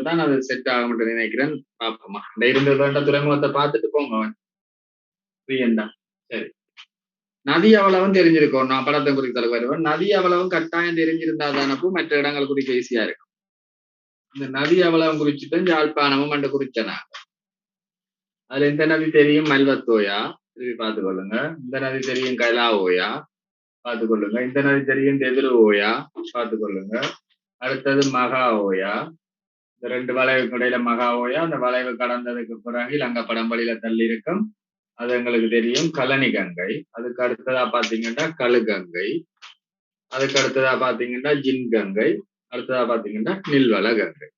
தான் அது செட் ஆக மாட்டேன்னு நினைக்கிறேன். பாப்போமா. இந்த 2 வேண்ட துறைமுகத்தை பார்த்துட்டு போங்க அவன். ஃப்ரீயண்டா. சரி. நதி அவ்வளவும் தெரிஞ்சிருக்கும். நான் படத்தை குறித்தல வருவேன். நதி அவ்வளவும் கட்டாயம் தெரிஞ்சிருந்தா தானப்போ மற்ற இடங்கள் குறிக்க ஈஸியா இருக்கும். இந்த நதி அவ்வளவும் குறிச்சுட்டு யாழ்ப்பாணமும் அண்டு குறிச்சனா. அதுல இந்த நதி தெரியும் மல்வத்தோயா, திருப்பி பார்த்துக்கொள்ளுங்க. இந்த நதி தெரியும் கைலாவோயா, பார்த்துக்கொள்ளுங்க. இந்த நதி தெரியும் தெதிருவோயா, பார்த்துக்கொள்ளுங்க. அடுத்தது மகா ஓயா. இந்த 2 வளைவுக்கு இடையில மகா ஓயா. அந்த வளைவு கடந்ததுக்கு பிறகு இலங்கை படம்படியில தள்ளி இருக்கும். அது எங்களுக்கு தெரியும் கலனி கங்கை. அதுக்கு அடுத்ததா பாத்தீங்கன்னா கழுகங்கை. அதுக்கு அடுத்ததா பாத்தீங்கன்னா ஜின் கங்கை. அடுத்ததா பாத்தீங்கன்னா நில்வள கங்கை.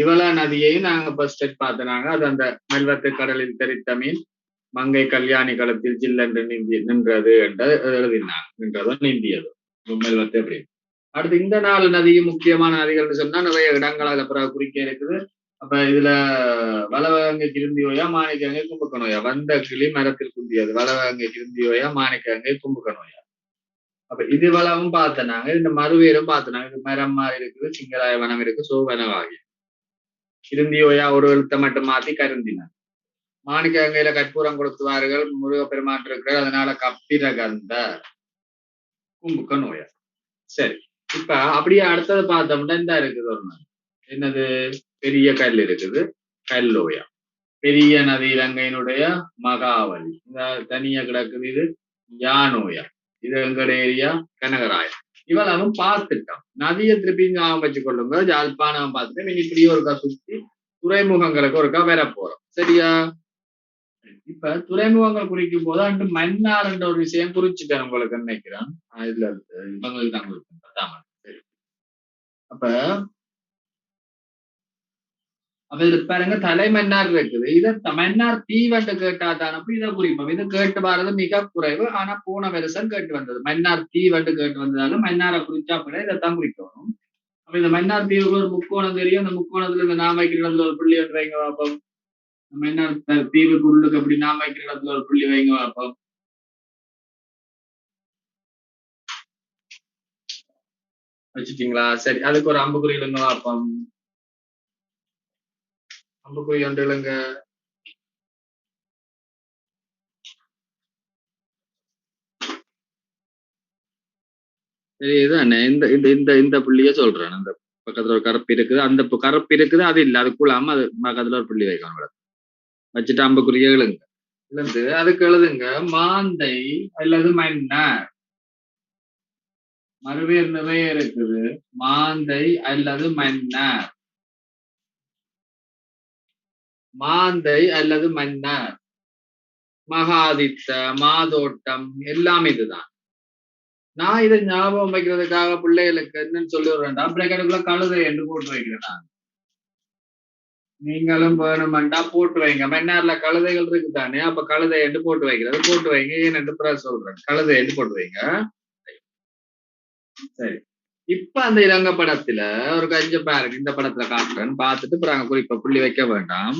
இவள நதியையும் நாங்க ஃபர்ஸ்ட் பார்த்தனாங்க. அது அந்த மெல்வத்து கடலில் தெரித்த மீன் மங்கை கல்யாணி களத்தில் ஜில்லென்று நின்றது என்று எழுதினாங்க. நின்றதோ நீந்தியதோ மெல்வத்து எப்படி. அடுத்து இந்த 4 நதியும் முக்கியமான நதிகள்னு சொன்னா நிறைய இடங்கள் அதுல பிறகு குறிக்க இருக்குது. அப்ப இதுல வளவகங்கை கிருந்தியோயா மாணிக்கங்கை கும்புக்கணோயா. வந்த கிளி மரத்தில் குந்தியது. வளவகங்கை கிருந்தியோயா மாணிக்கங்கை கும்புக்கணோயா. அப்ப இது வளவும் பார்த்தனாங்க. இந்த மறுவேரும் பார்த்தனாங்க. இது மரம் மாதிரி இருக்குது, சிங்கராய வனம் இருக்கு, சோவனவாகி. கிருந்தியோயா ஒரு எழுத்தை மட்டும் மாத்தி கருந்தினார். மாணிக்கங்கையில கற்பூரம் கொடுத்துவார்கள், முருகப்பெருமான் இருக்கிறார், அதனால கப்பிரகந்த கும்புக்கணோயா. சரி, இப்ப அப்படியே அடுத்தது பார்த்தோம்னா இந்த இருக்குது ஒரு நாள் என்னது பெரிய கல் இருக்குது, கல்லோயா. பெரிய நதி இலங்கையினுடைய மகாவலி. இந்த தனியா கிடக்குது இது யானோயா. இது எங்களுடைய ஏரியா கனகராயம். இவளவும் பார்த்துட்டோம். நதியை திருப்பி ஞாபகம் வச்சு கொள்ளுங்க. ஜாழ்ப்பாணம் பார்த்துட்டு இப்படியே ஒருக்கா சுத்தி துறைமுகங்களுக்கு ஒருக்கா வர போறோம். சரியா? இப்ப துறைமுகங்கள் குறிக்கும் போது அன்று மன்னார் என்ற ஒரு விஷயம் குறிச்சுட்டேன் உங்களுக்கு நினைக்கிறேன். இதுல இவங்களுக்கு தான் குறிப்பேன். அப்ப இதுல பாருங்க தலைமன்னார் இருக்குது. இதை மன்னார் தீவண்டு கேட்டா தானப்ப இதை குறிப்போம். இது கேட்டு வர்றது மிக குறைவு. ஆனா போன வருஷம் கேட்டு வந்தது. மன்னார் தீவண்டு கேட்டு வந்ததாலும் மன்னாரை குறிச்சா கூட இதைத்தான் குறிக்கணும். அப்ப இந்த மன்னார் தீவுக்கு ஒரு முக்கோணம் தெரியும். அந்த முக்கோணத்துல இந்த நாம வைக்கிற இடத்துல ஒரு புள்ளி வந்து வைங்க பார்ப்போம். மன்னார் தீவுக்கு உள்ளுக்கு அப்படி நாம வைக்கிற இடத்துல ஒரு புள்ளி வைங்க பார்ப்போம். வச்சுட்டீங்களா? சரி, அதுக்கு ஒரு அம்புக்குறி இல்லைங்க பார்ப்போம். அம்புக்குறி ஒன்று இல்லைங்க. சரி, இதுதானே இந்த இந்த இந்த இந்த புள்ளிய சொல்றேன். அந்த பக்கத்துல ஒரு கருப்பு இருக்குது, அந்த கருப்பு இருக்குது, அது இல்லை, அதுக்குள்ளாம அது பக்கத்துல ஒரு புள்ளி வைக்கணும். வச்சுட்டு அம்புக்குரிய எழுங்க. இழந்து அதுக்கு எழுதுங்க மாந்தை அல்லது மன்னர். மறுவேறு நிறைய இருக்குது. மாந்தை அல்லது மன்னர். மாந்தை அல்லது மன்னர். மகாதித்த, மாதோட்டம் எல்லாம் இதுதான். நான் இதை ஞாபகம் வைக்கிறதுக்காக பிள்ளைகளுக்கு என்னன்னு சொல்லி விடுறேன்டா, பிரேக்கெட்டுக்குள்ள கழுதை என்று போட்டு வைக்கிறேன் நான். நீங்களும் வேணுமெண்டா போட்டு வைங்க. மன்னார்ல கழுதைகள் இருக்குதானே, அப்ப கழுதை என்று போட்டு வைக்கிறது போட்டு வைங்க. ஏன் என்று பிறகு சொல்றேன். கழுதை என்று போட்டு வைங்க. சரி, இப்ப அந்த இலங்கை படத்துல ஒரு கொஞ்சம் பாருங்க. இந்த படத்துல காட்டுறேன், பார்த்துட்டு பிறகு குறிப்பா புள்ளி வைக்க வேண்டாம்.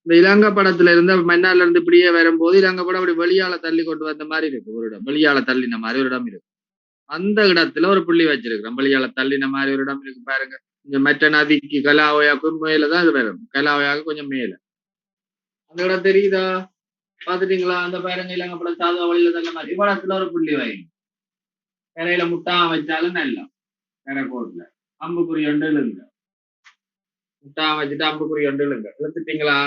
இந்த இலங்கை படத்துல இருந்து மன்னார்ல இருந்து இப்படியே வரும்போது இலங்கை படம் அப்படி வெளியால தள்ளி கொண்டு வந்த மாதிரி இருக்கு. ஒரு இடம் வெளியால தள்ளின மாதிரி ஒரு இடம் இருக்கு. அந்த இடத்துல ஒரு புள்ளி வச்சிருக்கிறோம். வெளியால தள்ளின மாதிரி ஒரு இடம் இருக்கு பாருங்க. இந்த மற்ற நதிக்கு கலாவையாக்கும் மேலதான் இது வரும். கலாவையாவுக்கு கொஞ்சம் மேல அந்த இடம் தெரியுதா? பாத்துட்டீங்களா? அந்த பாருங்க இலங்கை படம் சாதா வழியில தள்ள மாதிரி இவ்வளத்துல ஒரு புள்ளி வைங்க. கரையில முட்டா வச்சாலும் நல்லா கரைக்கோட்ல அம்புக்குறி ஒன்று இழுங்க. முட்டா வச்சுட்டு அம்புக்குறி ஒன்று இழுங்க. இழுத்துட்டீங்களா?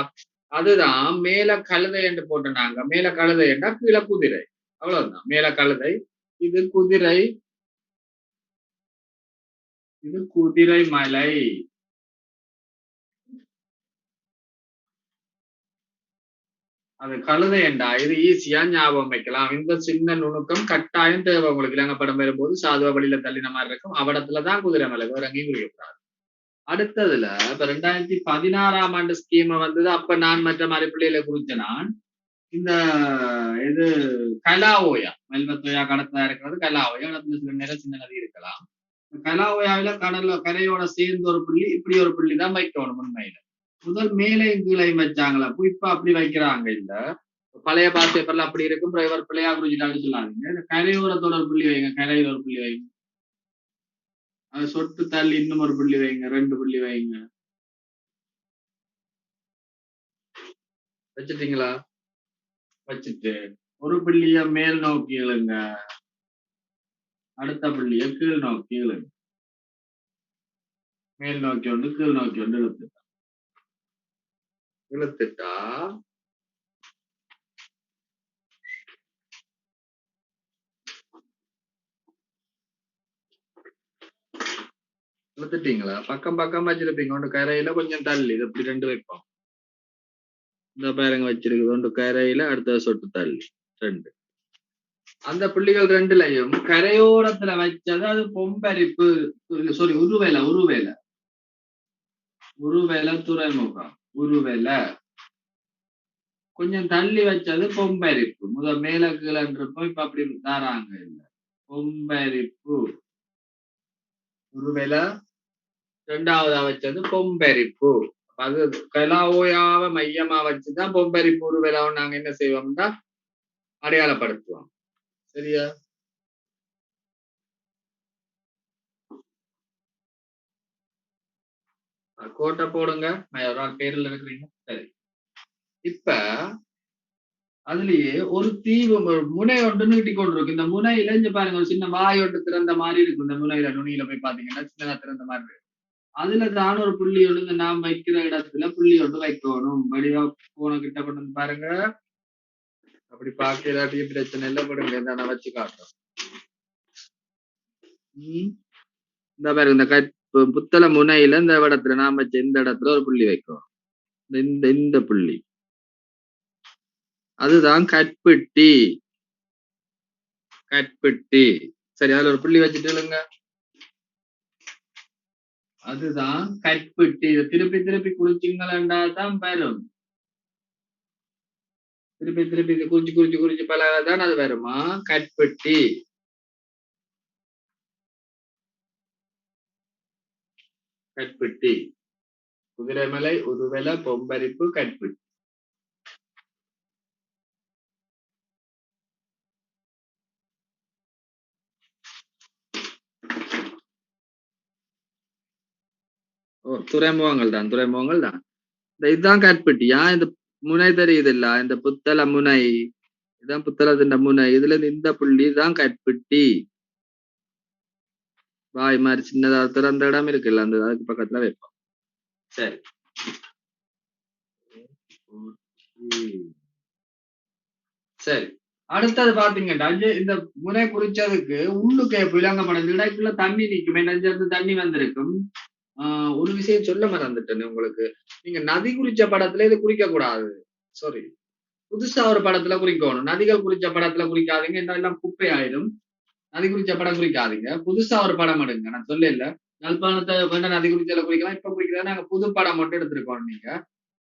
அதுதான் மேல கழுதை என்று போட்டுனாங்க. மேல கழுதை என்றா கீழே குதிரை. அவ்வளவுதான். மேல கழுதை, இது குதிரை, இது குதிரை மலை. அது கழுதை என்றா இது ஈஸியா ஞாபகம் வைக்கலாம். இந்த சின்ன நுணுக்கம் கட்டாயம் தேவை உங்களுக்கு. இலங்கை படம் வரும்போது சாதுவா வழியில தள்ளின மாதிரி இருக்கும். அவடத்துலதான் குதிரை மலை, வேற எங்கேயும் குறிக்கப்படாது. அடுத்ததுல இப்ப 2016ஆம் ஆண்டு ஸ்கீம் வந்தது. அப்ப நான் மற்ற மாதிரி பிள்ளைகளை குறிச்ச நான் இந்த இது கலாவோயா மெல்வத்தோயா கடத்தா இருக்கிறது கலாவோயா. இடத்துல சில நேரம் சின்ன நதி இருக்கலாம். கலாவோயாவில கடல்ல கரையோட சேர்ந்து ஒரு புள்ளி, இப்படி ஒரு புள்ளி தான் வைக்கணும். உண்மையில முதல் மேலையும் கீழையும் வச்சாங்களா, இப்ப அப்படி வைக்கிறாங்க. இல்ல பழைய பாஸ் பேப்பர்ல அப்படி இருக்கும். டிரைவர் பிள்ளையா குறிச்சிட்டான்னு சொல்லாதீங்க. இந்த கரையோரத்தோட ஒரு புள்ளி வைங்க. கரையில ஒரு புள்ளி வைங்க. அது சொட்டு தள்ளி இன்னும் ஒரு புள்ளி வைங்க, 2 புள்ளி வைங்க. வச்சுட்டீங்களா? வச்சுட்டு ஒரு புள்ளிய மேல் நோக்கி இழுங்க, அடுத்த புள்ளிய கீழ் நோக்கி இழுங்க. மேல் நோக்கி ஒன்று, கீழ் நோக்கி ஒன்று இழுத்துட்டா இழுத்துட்டீங்களா? பக்கம் பக்கம் வச்சிருப்பீங்க. ஒன்று கரையில கொஞ்சம் தள்ளி, இது இப்படி 2 வைப்போம். இந்த பாருங்க வச்சிருக்குது. ஒன்று கரையில, அடுத்த சொட்டு தள்ளி 2. அந்த புள்ளிகள் 2லயும் கரையோரத்துல வச்சது அது பொம்பரிப்பு, சாரி உருவேலை, உருவேலை துறைமுகம், உருவேலை. கொஞ்சம் தள்ளி வச்சது பொம்பரிப்பு. மேல கீழன்றப்போ இப்ப அப்படி தாராங்க இல்ல. பொம்பரிப்பு உருவேலை. 2வதா வச்சது பொம்பரிப்பு. அது கலாவோயாவ மையமா வச்சுதான் பொம்பரிப்பு உருவேலாவும் நாங்க என்ன செய்வோம்னா அடையாளப்படுத்துவோம். சரியா? கோட்டை போடுங்க. பேர்ல இருக்கிறீங்க. சரி. இப்ப அதுலயே ஒரு தீவு முனை ஒன்று நீட்டி கொண்டிருக்கு. இந்த முனையில இங்க பாருங்க ஒரு சின்ன வாய் ஒன்று திறந்த மாதிரி இருக்கும். இந்த முனையில நுனியில போய் பாத்தீங்கன்னா சின்னதா திறந்த மாதிரி இருக்கு. அதுல தான் ஒரு புள்ளி ஒன்று நாம் வைக்கிற இடத்துல புள்ளி ஒன்று வைக்கணும். வடிவா போன கிட்ட கொண்டு வந்து பாருங்க. அப்படி பார்க்க ஏதாட்டியும் பிரச்சனை இல்லை, படுங்க. நான் வச்சு காட்டுறேன். இந்த பாருங்க, இந்த புத்தள முனையில இந்த இடத்துல நாம வச்ச இந்த இடத்துல ஒரு புள்ளி வைக்கும். இந்த புள்ளி அதுதான் கட்பெட்டி. கட்பெட்டி. சரி, அதுல ஒரு புள்ளி வச்சுட்டு இல்லைங்க. அதுதான் கட்பெட்டி. இதை திருப்பி திருப்பி குறிச்சிங்களா தான் வரும். திருப்பி திருப்பி குறிச்சு குறிச்சு குறிச்சு பழகதான் அது வருமா கட்பெட்டி. கட்பெட்டி, குதிரைமலை, உருவெலை, பொம்பரிப்பு, கட்பெட்டி. துறைமுகங்கள் தான், துறைமுகங்கள் தான். இதுதான் கட்பெட்டியா? இந்த முனை தெரியுது இல்ல, இந்த புத்தள முனை, இதுதான் புத்தளத்தின் முனை. இதுல இந்த புள்ளி தான் கட்பெட்டி. வாய் மாதிரி சின்னதா திறந்த இடம் இருக்குல்ல, அந்த அதுக்கு பக்கத்துல வைப்போம். சரி, சரி. அடுத்தது பாத்தீங்கன்னா இந்த முனை குறிச்சதுக்கு உள்ளுக்கு விளங்கப்படும் இடைக்குள்ள தண்ணி நிற்கும். இருந்து தண்ணி வந்திருக்கும். ஒரு விஷயம் சொல்ல மறந்துட்டேன் உங்களுக்கு. நீங்க நதி குறிச்ச படத்துல இது குறிக்க கூடாது. சாரி, புதுசா ஒரு படத்துல குறிக்கணும். நதிகள் குறிச்ச படத்துல குறிக்காதீங்க, எல்லாம் குப்பை ஆயிடும். நதி குறிச்ச படம் குறிக்காதீங்க. புதுசா ஒரு படம் எடுங்க. நான் சொல்ல இல்ல, யாழ்ப்பாணத்தை வேண்டாம் நதி குறிச்சல குறிக்கலாம். இப்ப குறிக்கிறதா நாங்க புது படம் மட்டும் எடுத்திருக்கோம். நீங்க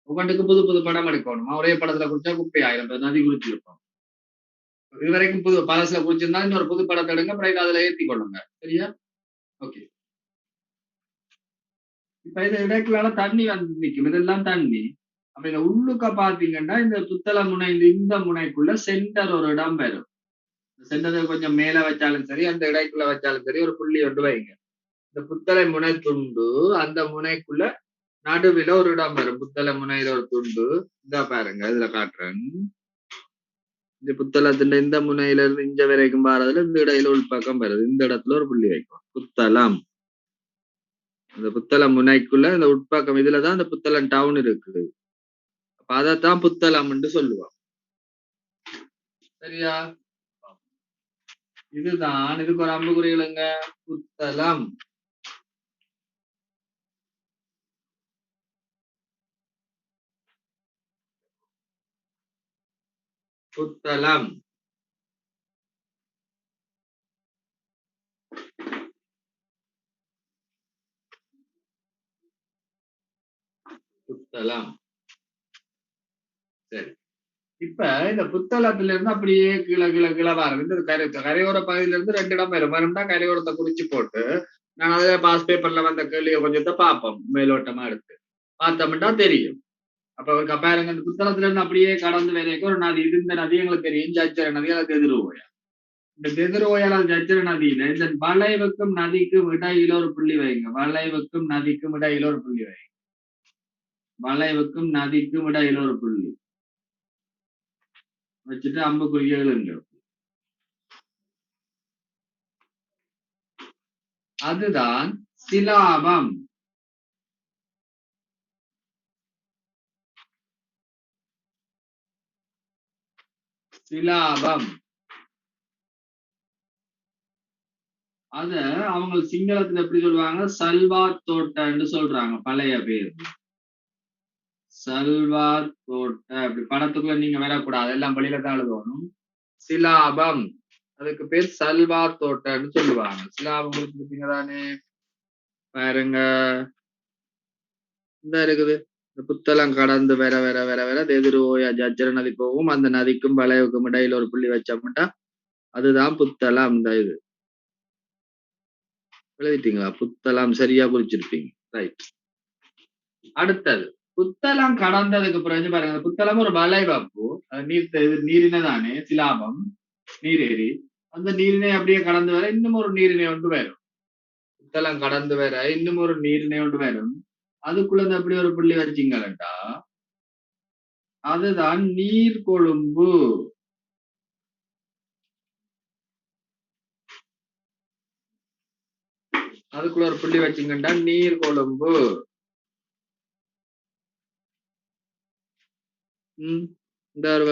ஒவ்வொன்றுக்கு புது புது படம் எடுக்கணுமா? ஒரே படத்துல குறிச்சா குப்பை ஆயிரம். நதி குறிச்சு இருப்போம். இதுவரைக்கும் புது பழசுல குறிச்சிருந்தா இன்னொரு புது படத்தை எடுங்க, பிறகு அதுல ஏற்றி கொள்ளுங்க. சரியா? ஓகே. இப்ப இது இடைக்குள்ளால தண்ணி வந்து நிற்கும். இதெல்லாம் தண்ணி. அப்ப இந்த உள்ளுக்க பாத்தீங்கன்னா இந்த புத்தள முனை, இந்த முனைக்குள்ள சென்டர் ஒரு இடம் வரும். சென்டர் கொஞ்சம் மேல வச்சாலும் சரி, அந்த இடைக்குள்ள வச்சாலும் சரி, ஒரு புள்ளி ஒன்று வைங்க. இந்த புத்தளை முனை துண்டு, அந்த முனைக்குள்ள நடுவில் ஒரு இடம் வரும். புத்தள முனையில ஒரு துண்டு. இதா பாருங்க, இதுல காட்டுறேன். இந்த புத்தளத்தின் இந்த முனையில இருந்து இங்க வரைக்கும் பாறதுல இந்த இடையில உள் பக்கம் வருது. இந்த இடத்துல ஒரு புள்ளி வைக்கும். புத்தளம். இந்த புத்தளம் முனைக்குள்ள இந்த உட்பக்கம் இதுலதான் இந்த புத்தளம் டவுன் இருக்குது. அப்ப அதைத்தான் புத்தளம்னு சொல்லுவோம். சரியா? இதுதான், இதுக்கு ஒரு அம்புக்குறிகளுங்க. புத்தளம். புத்தளம். புத்தளம். சரி, இப்ப இந்த புத்தளத்துல இருந்து அப்படியே கீழே கீழே கீழே வரும். இந்த கரையோர பகுதியில இருந்து 2 இடம் வரும். வரும்னா கரையோரத்தை குறிச்சு போட்டு நான் அதுல பாஸ் பேப்பர்ல வந்த கேள்வியை கொஞ்சத்தை பார்ப்போம். மேலோட்டமா எடுத்து பார்த்தோம்னா தெரியும். அப்ப பாருங்க, இந்த புத்தளத்துல இருந்து அப்படியே கடந்து வரைக்கும் ஒரு நதி. இது இந்த நதி எங்களுக்கு தெரியும். ஜாச்சர நதி, அதுக்கு எதிர்வோயா. இந்த தெதிரோயாளர் ஜஜ்ர நதியில இந்த வளைவுக்கும் நதிக்கும் இடையில ஒரு புள்ளி வைங்க. வளைவுக்கும் நதிக்கும் இடையில ஒரு புள்ளி வைங்க. வளைவுக்கும் நதிக்கும் இடையில ஒரு புள்ளி வச்சுட்டு அம்புக்குறிய எழுங்க. அதுதான் சிலாபம். சிலாபம் அத அவங்க சிங்களத்துல எப்படி சொல்லுவாங்க? சல்வா தோட்டன்னு சொல்றாங்க. பழைய பேர் சல்வா தோட்ட. அப்படி படத்துக்குள்ள நீங்க வரக்கூடாது, எல்லாம் வெளியில தான் எழுதணும். சிலாபம் அதுக்கு பேர் சல்வா தோட்டன்னு சொல்லுவாங்க. சிலாபம் கொடுத்துருப்பீங்க தானே, பாருங்க இந்த இருக்குது. இந்த புத்தளம் கடந்து வர வர வர வர எதிரோயா ஜஜ்ர நதி போகும். அந்த நதிக்கும் வளைவுக்கும் இடையில ஒரு புள்ளி வச்சோம்னா அதுதான் புத்தளம். இந்த இது எழுதிட்டீங்களா? புத்தளம் சரியா குறிச்சிருப்பீங்க. ரைட். அடுத்தது புத்தளம் கடந்ததுக்கு பிறகு பாருங்க, புத்தளம் ஒரு வளைவப்பு. நீரினை தானே சிலாபம், நீரேரி. அந்த நீரினை அப்படியே கடந்து வர இன்னும் ஒரு நீரினை ஒன்று வரும். புத்தளம் கடந்து வர இன்னும் ஒரு நீரினை ஒன்று வரும். அதுக்குள்ள அப்படி ஒரு புள்ளி வச்சிங்களா, அதுதான் நீர் கொழும்பு. அதுக்குள்ள ஒரு புள்ளி வச்சிங்கண்டா நீர் கொழும்பு. இந்த ஒரு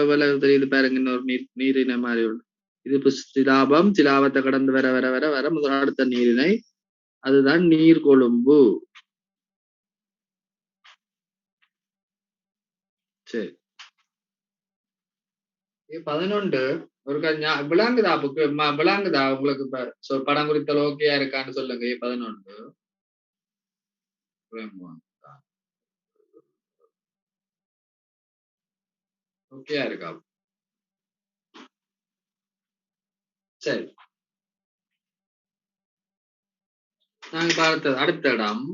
தெரியுது பாருங்க, இன்னொரு நீரினை மாதிரி ஒன்று. இது சிலாபம். சிலாபத்தை கடந்து வர வர வர வர முதல் அடுத்த நீரினை, அதுதான் நீர் கொழும்பு. சரி, 11 ஒரு விளங்குதா? புக்கு விளங்குதா உங்களுக்கு? இப்ப படம் குறித்த ஓகேயா இருக்கான்னு சொல்லுங்க. 11 ஓகேயா இருக்கா? சரி, நாங்க பார்த்தது அடுத்த இடம்.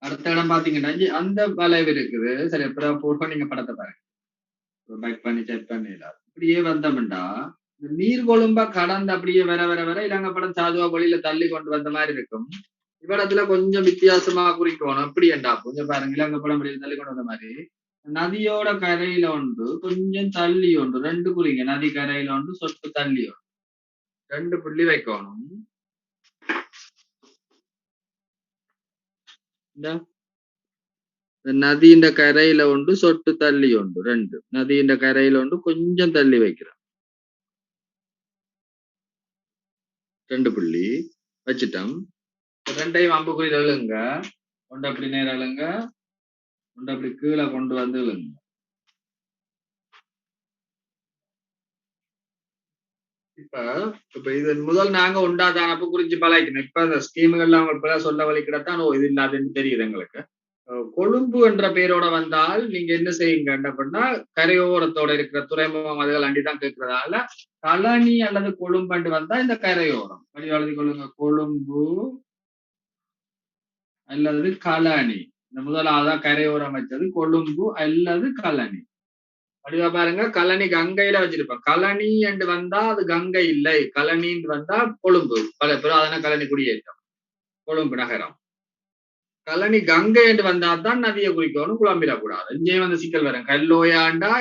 அடுத்த இடம் பாத்தீங்கன்னா அந்த வளைவு இருக்குது. சரி, அப்புறம் போட்டோ நீங்க படத்தை பாருங்க, பேக் பண்ணி செக் பண்ணிடலாம். இப்படியே வந்தோம்டா இந்த நீர் கொழும்பா கடந்து அப்படியே வர வர வர இலங்கை படம் சாதுவா வழியில தள்ளி கொண்டு வந்த மாதிரி இருக்கும். இவ்விடத்துல கொஞ்சம் வித்தியாசமா குறிக்கணும். எப்படி என்றா கொஞ்சம் பாருங்க, இலங்கை படம் வழியில தள்ளி கொண்டு வந்த மாதிரி நதியோட கரையில ஒன்று, கொஞ்சம் தள்ளி ஒன்று, ரெண்டு குறிங்க. நதி கரையில ஒன்று, சொட்டு தள்ளி ஒன்று, ரெண்டு புள்ளி வைக்கணும். நதியின் கரையில ஒன்று, சொட்டு தள்ளி ஒன்று, ரெண்டு. நதியின் கரையில ஒன்று, கொஞ்சம் தள்ளி வைக்கிறோம், ரெண்டு புள்ளி வச்சுட்டோம். ரெண்டையும் அம்புக்குறி எழுங்க. ஒன்று அப்படி நேரம் எழுங்க, ஒன்று அப்படி கீழே கொண்டு வந்து எழுங்க. இப்ப இது முதல் நாங்க உண்டாதானப்ப குறிச்சு பழகிக்கணும். இப்ப இந்த ஸ்கீமுகள்லாம் அவங்க இப்ப சொல்ல வழிக்கிடத்தான் இது இல்லாதுன்னு தெரியுது எங்களுக்கு. கொழும்பு என்ற பெயரோட வந்தால் நீங்க என்ன செய்யுங்க அப்படின்னா, கரையோரத்தோட இருக்கிற துறைமுகம் அதுகள் அண்டிதான் கேட்கறதால கழனி அல்லது கொழும்பு வந்தா இந்த கரையோரம் வழிவழுதி கொள்ளுங்க. கொழும்பு அல்லது கழனி. இந்த முதலாவதான் கரையோரம் வச்சது கொழும்பு அல்லது கழனி. வடிவா பாருங்க, கழனி கங்கையில வச்சிருப்போம். கழனி என்று வந்தா அது கங்கை இல்லை, கழனின்னு வந்தா கொழும்பு. பல புராதன கழனி குடியேற்றம் கொழும்பு நகரம். கழனி கங்கை என்று வந்தாதான் நதியை குறிக்கணும், குழம்பிடக்கூடாது. இங்கே வந்து சிக்கல் வரும். கல்லோயாண்டா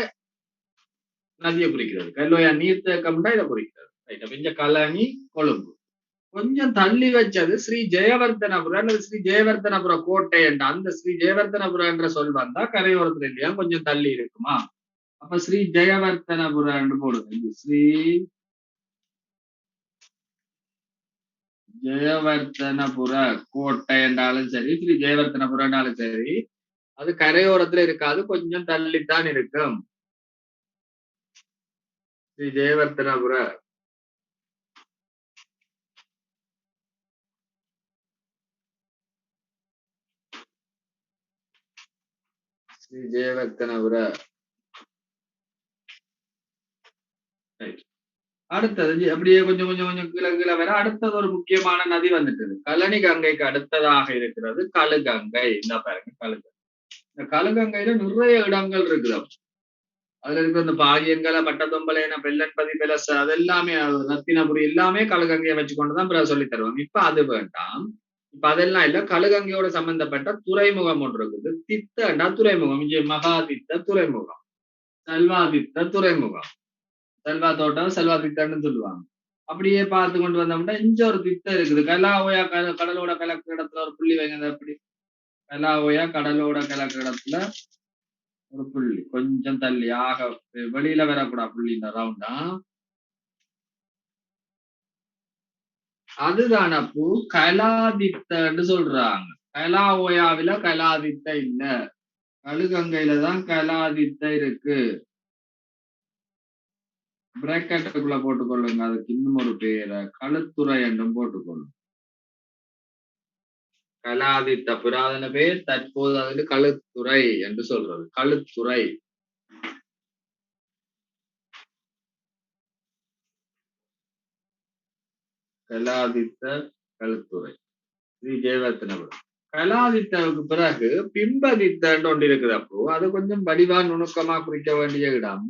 நதியை குறிக்கிறது, கல்லோயா நீர்த்தேக்கம்டா இதை குறிக்கிறது. இங்க கழனி கொழும்பு. கொஞ்சம் தள்ளி வச்சது ஸ்ரீ ஜெயவர்த்தனபுரம் அல்லது ஸ்ரீ ஜெயவர்த்தனபுர கோட்டை என்ற அந்த ஸ்ரீ ஜெயவர்த்தனபுரம் என்ற சொல் வந்தா கரையோரத்துல இல்லையா கொஞ்சம் தள்ளி இருக்குமா? அப்ப ஸ்ரீ ஜெயவர்த்தனபுரம் போடுது. ஸ்ரீ ஜெயவர்த்தனபுர கோட்டை என்றாலும் சரி, ஸ்ரீ ஜெயவர்த்தனபுரம்னாலும் சரி, அது கரையோரத்துல இருக்காது, கொஞ்சம் தள்ளித்தான் இருக்கும். ஸ்ரீ ஜெயவர்த்தனபுர ஸ்ரீ ஜெயவர்த்தனபுர. அடுத்தது அப்படியே கொஞ்சம் கொஞ்சம் கொஞ்சம் கீழே கீழே வர அடுத்தது ஒரு முக்கியமான நதி வந்துட்டது. கழனி கங்கைக்கு அடுத்ததாக இருக்கிறது கழுகங்கை. இந்த பாருங்க கழுகங்கை. இந்த கழுகங்கையில நிறைய இடங்கள் இருக்குது. அதுல இருக்கிற இந்த பாகியன்களை பட்டத்தொம்பலைன பெல்லன்பதி பெலச அதெல்லாமே ரத்தினபுரி எல்லாமே கழுகங்கையை வச்சுக்கொண்டுதான் பிறகு சொல்லி தருவாங்க. இப்ப அது வேண்டாம். இப்ப அதெல்லாம் இல்ல, கழுகங்கையோட சம்பந்தப்பட்ட துறைமுகம் ஒன்று இருக்குது. தித்தண்டா துறைமுகம், இங்கே மகாதித்த துறைமுகம், செல்வாதித்த துறைமுகம், செல்வா தோட்டம் செல்வா திட்டம்னு சொல்லுவாங்க. அப்படியே பார்த்து கொண்டு வந்தோம்னா இங்க ஒரு திட்டம் இருக்குது. கலாவோயா கடலோட கலக்கு இடத்துல ஒரு புள்ளி வைங்க. அப்படி கலாவோயா கடலோட கலக்கு இடத்துல ஒரு புள்ளி கொஞ்சம் தள்ளி ஆக வெளியில வரக்கூடாது புள்ளி இந்த ரவுண்டா. அதுதான பூ கலாதித்தன்னு சொல்றாங்க. கலாவோயாவில கலாதித்த இல்ல, கழுகங்கையில தான் கலாதித்த இருக்கு. பிரேக்கெட்டுக்குள்ள போட்டுக்கொள்ளுங்க. அதுக்கு இன்னும் ஒரு பேரை களுத்துறை என்றும் போட்டுக்கொள்ளும். கலாதித்த புராதன பேர், தற்போது அது களுத்துறை என்று சொல்றது. களுத்துறை கலாதித்த களுத்துறை ஸ்ரீ ஜெயவர்த்தனபுரம். கலாதித்தவுக்கு பிறகு பிம்பதித்தன்னு ஒன்று இருக்குது. அப்போ அது கொஞ்சம் வடிவா நுணுக்கமா குறிக்க வேண்டிய இடம்.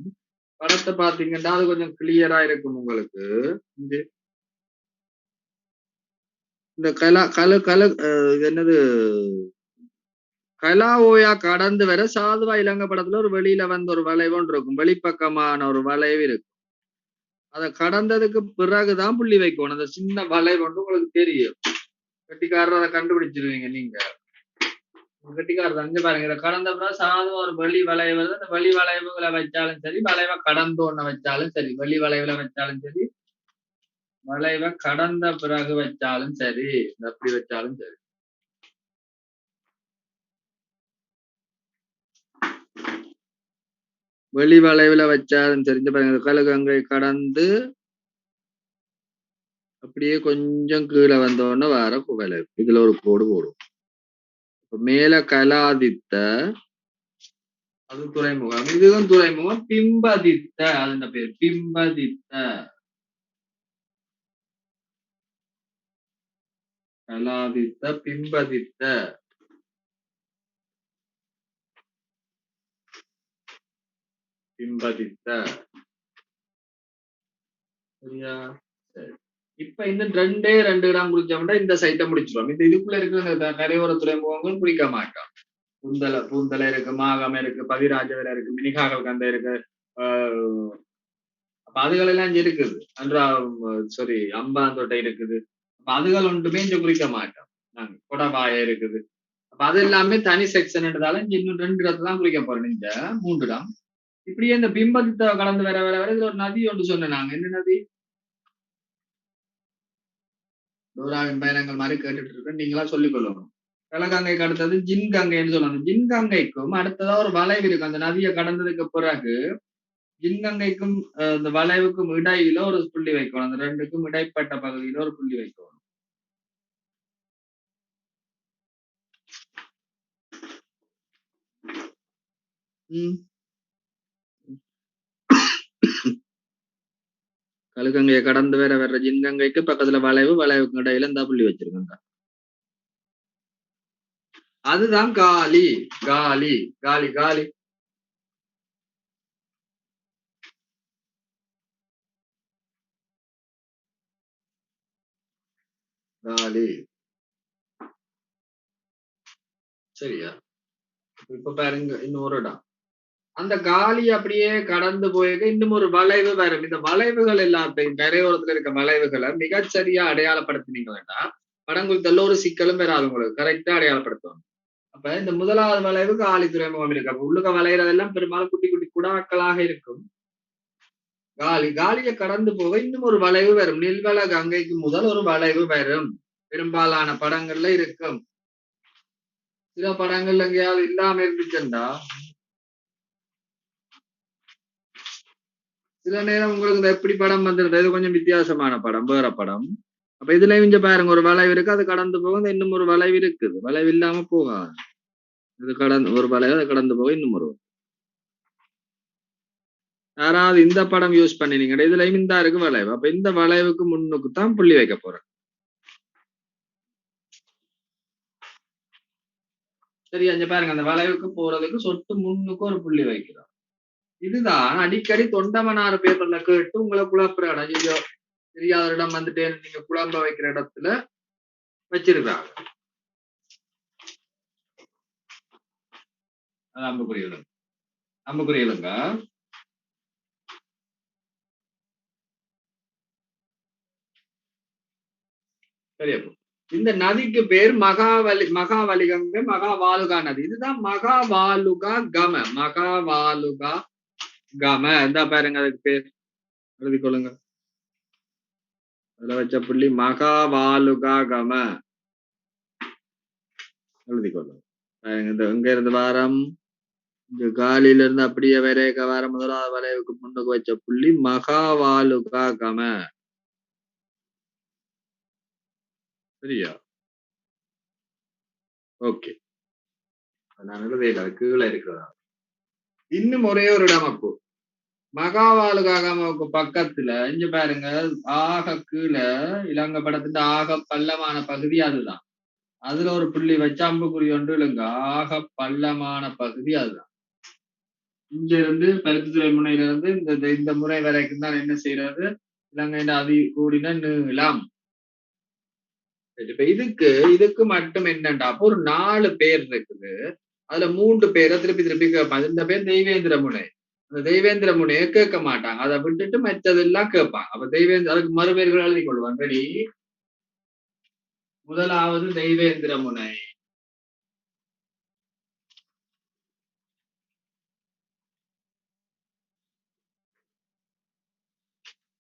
படத்தை பாத்தீங்கன்னா அது கொஞ்சம் கிளியரா இருக்கும் உங்களுக்கு. இந்த கலா கல கல என்னது கலாவோயா கடந்து வர சாதுவா இலங்கை படத்துல ஒரு வெளியில வந்து ஒரு வளைவு ஒன்று இருக்கும், வெளிப்பக்கமான ஒரு வளைவு இருக்கு. அதை கடந்ததுக்கு பிறகுதான் புள்ளி வைக்கணும். அந்த சின்ன வளைவு ஒன்று உங்களுக்கு தெரியும். கட்டிக்காரர் அதை கண்டுபிடிச்சிருவீங்க நீங்க. கட்டிக்காரர் அஞ்சு பாருங்க, இதை கடந்த பிறகு சாதுவா ஒரு வெளி வளைவு வருது. அந்த வெளி வளைவுகளை வச்சாலும் சரி, வளைவை கடந்து ஒண்ண வச்சாலும் சரி, வெளி வளைவுல வச்சாலும் சரி, வளைவை கடந்த பிறகு வச்சாலும் சரி, அப்படி வச்சாலும் சரி. வெளி வளைவுல வச்சாலும் தெரிஞ்ச பாருங்க, கழுகங்கை கடந்து அப்படியே கொஞ்சம் கீழே வந்தோடனே வர வளைவு. இதுல ஒரு கோடு போடும். மேல கலாதித்த அது துறைமுகம், இதுவும் துறைமுகம். பிம்பதித்த அது பேர் பிம்பதித்த. கலாதித்த பிம்பதித்த பிம்பதித்த. சரியா? சரி. இப்ப இந்த ரெண்டே ரெண்டு இடம் குடிச்சோம்னா இந்த சைட்டை முடிச்சிடும். இந்த இதுக்குள்ள இருக்கிற கரையோர துறைமுகங்கள் குடிக்க மாட்டோம். பூந்தலை இருக்கு, மாகம் இருக்கு, பதிராஜவில இருக்கு, மினிகாகல் கந்தை இருக்கு. அப்ப அதுகள் எல்லாம் இங்க இருக்குது. சாரி அம்பாந்தோட்டை இருக்குது. அப்ப அதுகள் ஒன்றுமே இங்க குறிக்க மாட்டோம். நாங்க கொடபாய இருக்குது. அப்ப அது எல்லாமே தனி செக்ஷன்ன்றதால இங்க இன்னும் ரெண்டு இடத்துல தான் குறிக்க போறோம். இந்த 3 இடம் இப்படியே இந்த பிம்பத்தை கடந்து வர வர வர இதுல ஒரு நதி ஒன்று சொன்னேன். நாங்க என்ன நதி? டோராவின் பயணங்கள் மாதிரி கேட்டுட்டு இருக்கோம். நீங்களா சொல்லிக் கொள்ளணும். கலகங்கைக்கு அடுத்தது ஜின்கங்கைன்னு சொல்லணும். ஜின்கங்கைக்கும் அடுத்ததா ஒரு வளைவு இருக்கு. அந்த நதியை கடந்ததுக்கு பிறகு ஜின்கங்கைக்கும் இந்த வளைவுக்கும் இடையில ஒரு புள்ளி வைக்கணும். அந்த ரெண்டுக்கும் இடைப்பட்ட பகுதியில ஒரு புள்ளி வைக்கணும். கழுகங்கையை கடந்து வேற வர்ற ஜின்கங்கைக்கு பக்கத்துல வளைவு, வளைவுக்கு இடையில இந்த புள்ளி வச்சிருக்காங்க. அதுதான் காலி. காலி காலி காலி காலி. சரியா? இப்ப பாருங்க இன்னொரு இடம். அந்த காலி அப்படியே கடந்து போயிருக்க இன்னும் ஒரு வளைவு வரும். இந்த வளைவுகள் எல்லாத்தையும் கரையோரத்துல இருக்க வளைவுகளை மிகச்சரியா அடையாளப்படுத்தினீங்க வேண்டாம், படங்குறித்தல்ல ஒரு சிக்கலும் வராது. உங்களுக்கு கரெக்டா அடையாளப்படுத்தணும். அப்ப இந்த முதலாவது வளைவு காலி துறைமுகம் இருக்கு. அப்ப உள்ளுக வளைகிறதெல்லாம் பெரும்பாலும் குட்டி குட்டி குடாக்களாக இருக்கும். காலியை கடந்து போக இன்னும் ஒரு வளைவு வரும். நெல்வள கங்கைக்கு முதல் ஒரு வளைவு வரும். பெரும்பாலான படங்கள்ல இருக்கும். சில படங்கள்ல எங்கேயாவது இல்லாம இருந்துச்சுண்டா சில நேரம் உங்களுக்கு இந்த எப்படி படம் வந்துருது, இது கொஞ்சம் வித்தியாசமான படம், வேற படம். அப்ப இதுல இங்க பாருங்க ஒரு வளைவு இருக்கு, அது கடந்து போக இன்னும் ஒரு வளைவு இருக்குது. வளைவு இல்லாம போகாது. இது கடந்து ஒரு வளைவு, அதை கடந்து போக இன்னும் ஒரு. யாராவது இந்த படம் யூஸ் பண்ணினீங்க, இதுல இந்த இருக்கு வளைவு. அப்ப இந்த வளைவுக்கு முன்னுக்கு தான் புள்ளி வைக்க போறேன். சரி, அங்க பாருங்க அந்த வளைவுக்கு போறதுக்கு சொட்டு முன்னுக்கு ஒரு புள்ளி வைக்கிறோம். இதுதான் அடிக்கடி தொண்டமனார் பேப்பர்ல கேட்டு உங்களை குழப்புற இடம். ஐயோ தெரியாத இடம் வந்துட்டு நீங்க குழம்ப வைக்கிற இடத்துல வச்சிருக்காங்க. அது அம்புக்குறியிலுங்க அம்புக்குறியிலுங்க சரியப்போ இந்த நதிக்கு பேர் மகாவலிகங்க மகாவாலுகா நதி. இதுதான் மகாவாலுகா கம. இந்த பாருங்க அதுக்கு பேர் எழுதி கொள்ளுங்க. அதுல வச்ச புள்ளி மகாவாலுகா கம எழுதி கொள்ளுங்க. இங்க இருந்து வாரம் இங்க காலில இருந்து அப்படியே வரைய வார முதலாவது வரைவுக்கு முன்னுக்கு வச்ச புள்ளி மகாவாலுகா கம. சரியா? ஓகே. நான் எழுதையில கீழே இருக்கிறதா. இன்னும் ஒரே ஒரு இடம் அப்போ மகாவாலுகாகமாவுக்கு பக்கத்துல இங்க பாருங்க ஆக கீழே இலங்கை படத்துல ஆக பள்ளமான பகுதி அதுதான். அதுல ஒரு புள்ளி வச்ச அம்புக்குறி ஒன்று இல்லைங்க ஆக பள்ளமான பகுதி அதுதான். இங்க இருந்து பருத்தித்துறை முனையில இருந்து இந்த முறை வரைக்கும் தான் என்ன செய்யறது இலங்கையின் அதி கூடின நீளம். இப்ப இதுக்கு மட்டும் என்னண்டா அப்போ ஒரு 4 பேர் இருக்குது. அதுல 3 பேரை திருப்பி திருப்பி கேட்பாங்க. இந்த பேர் தெய்வேந்திர முனை. அந்த தெய்வேந்திர முனையை கேட்க மாட்டாங்க. அதை விட்டுட்டு மற்றதெல்லாம் கேட்பாங்க. அப்ப அதுக்கு மறுபேர்கள் எழுதி கொள்வாங்க. ரெடி? முதலாவது தெய்வேந்திர முனை.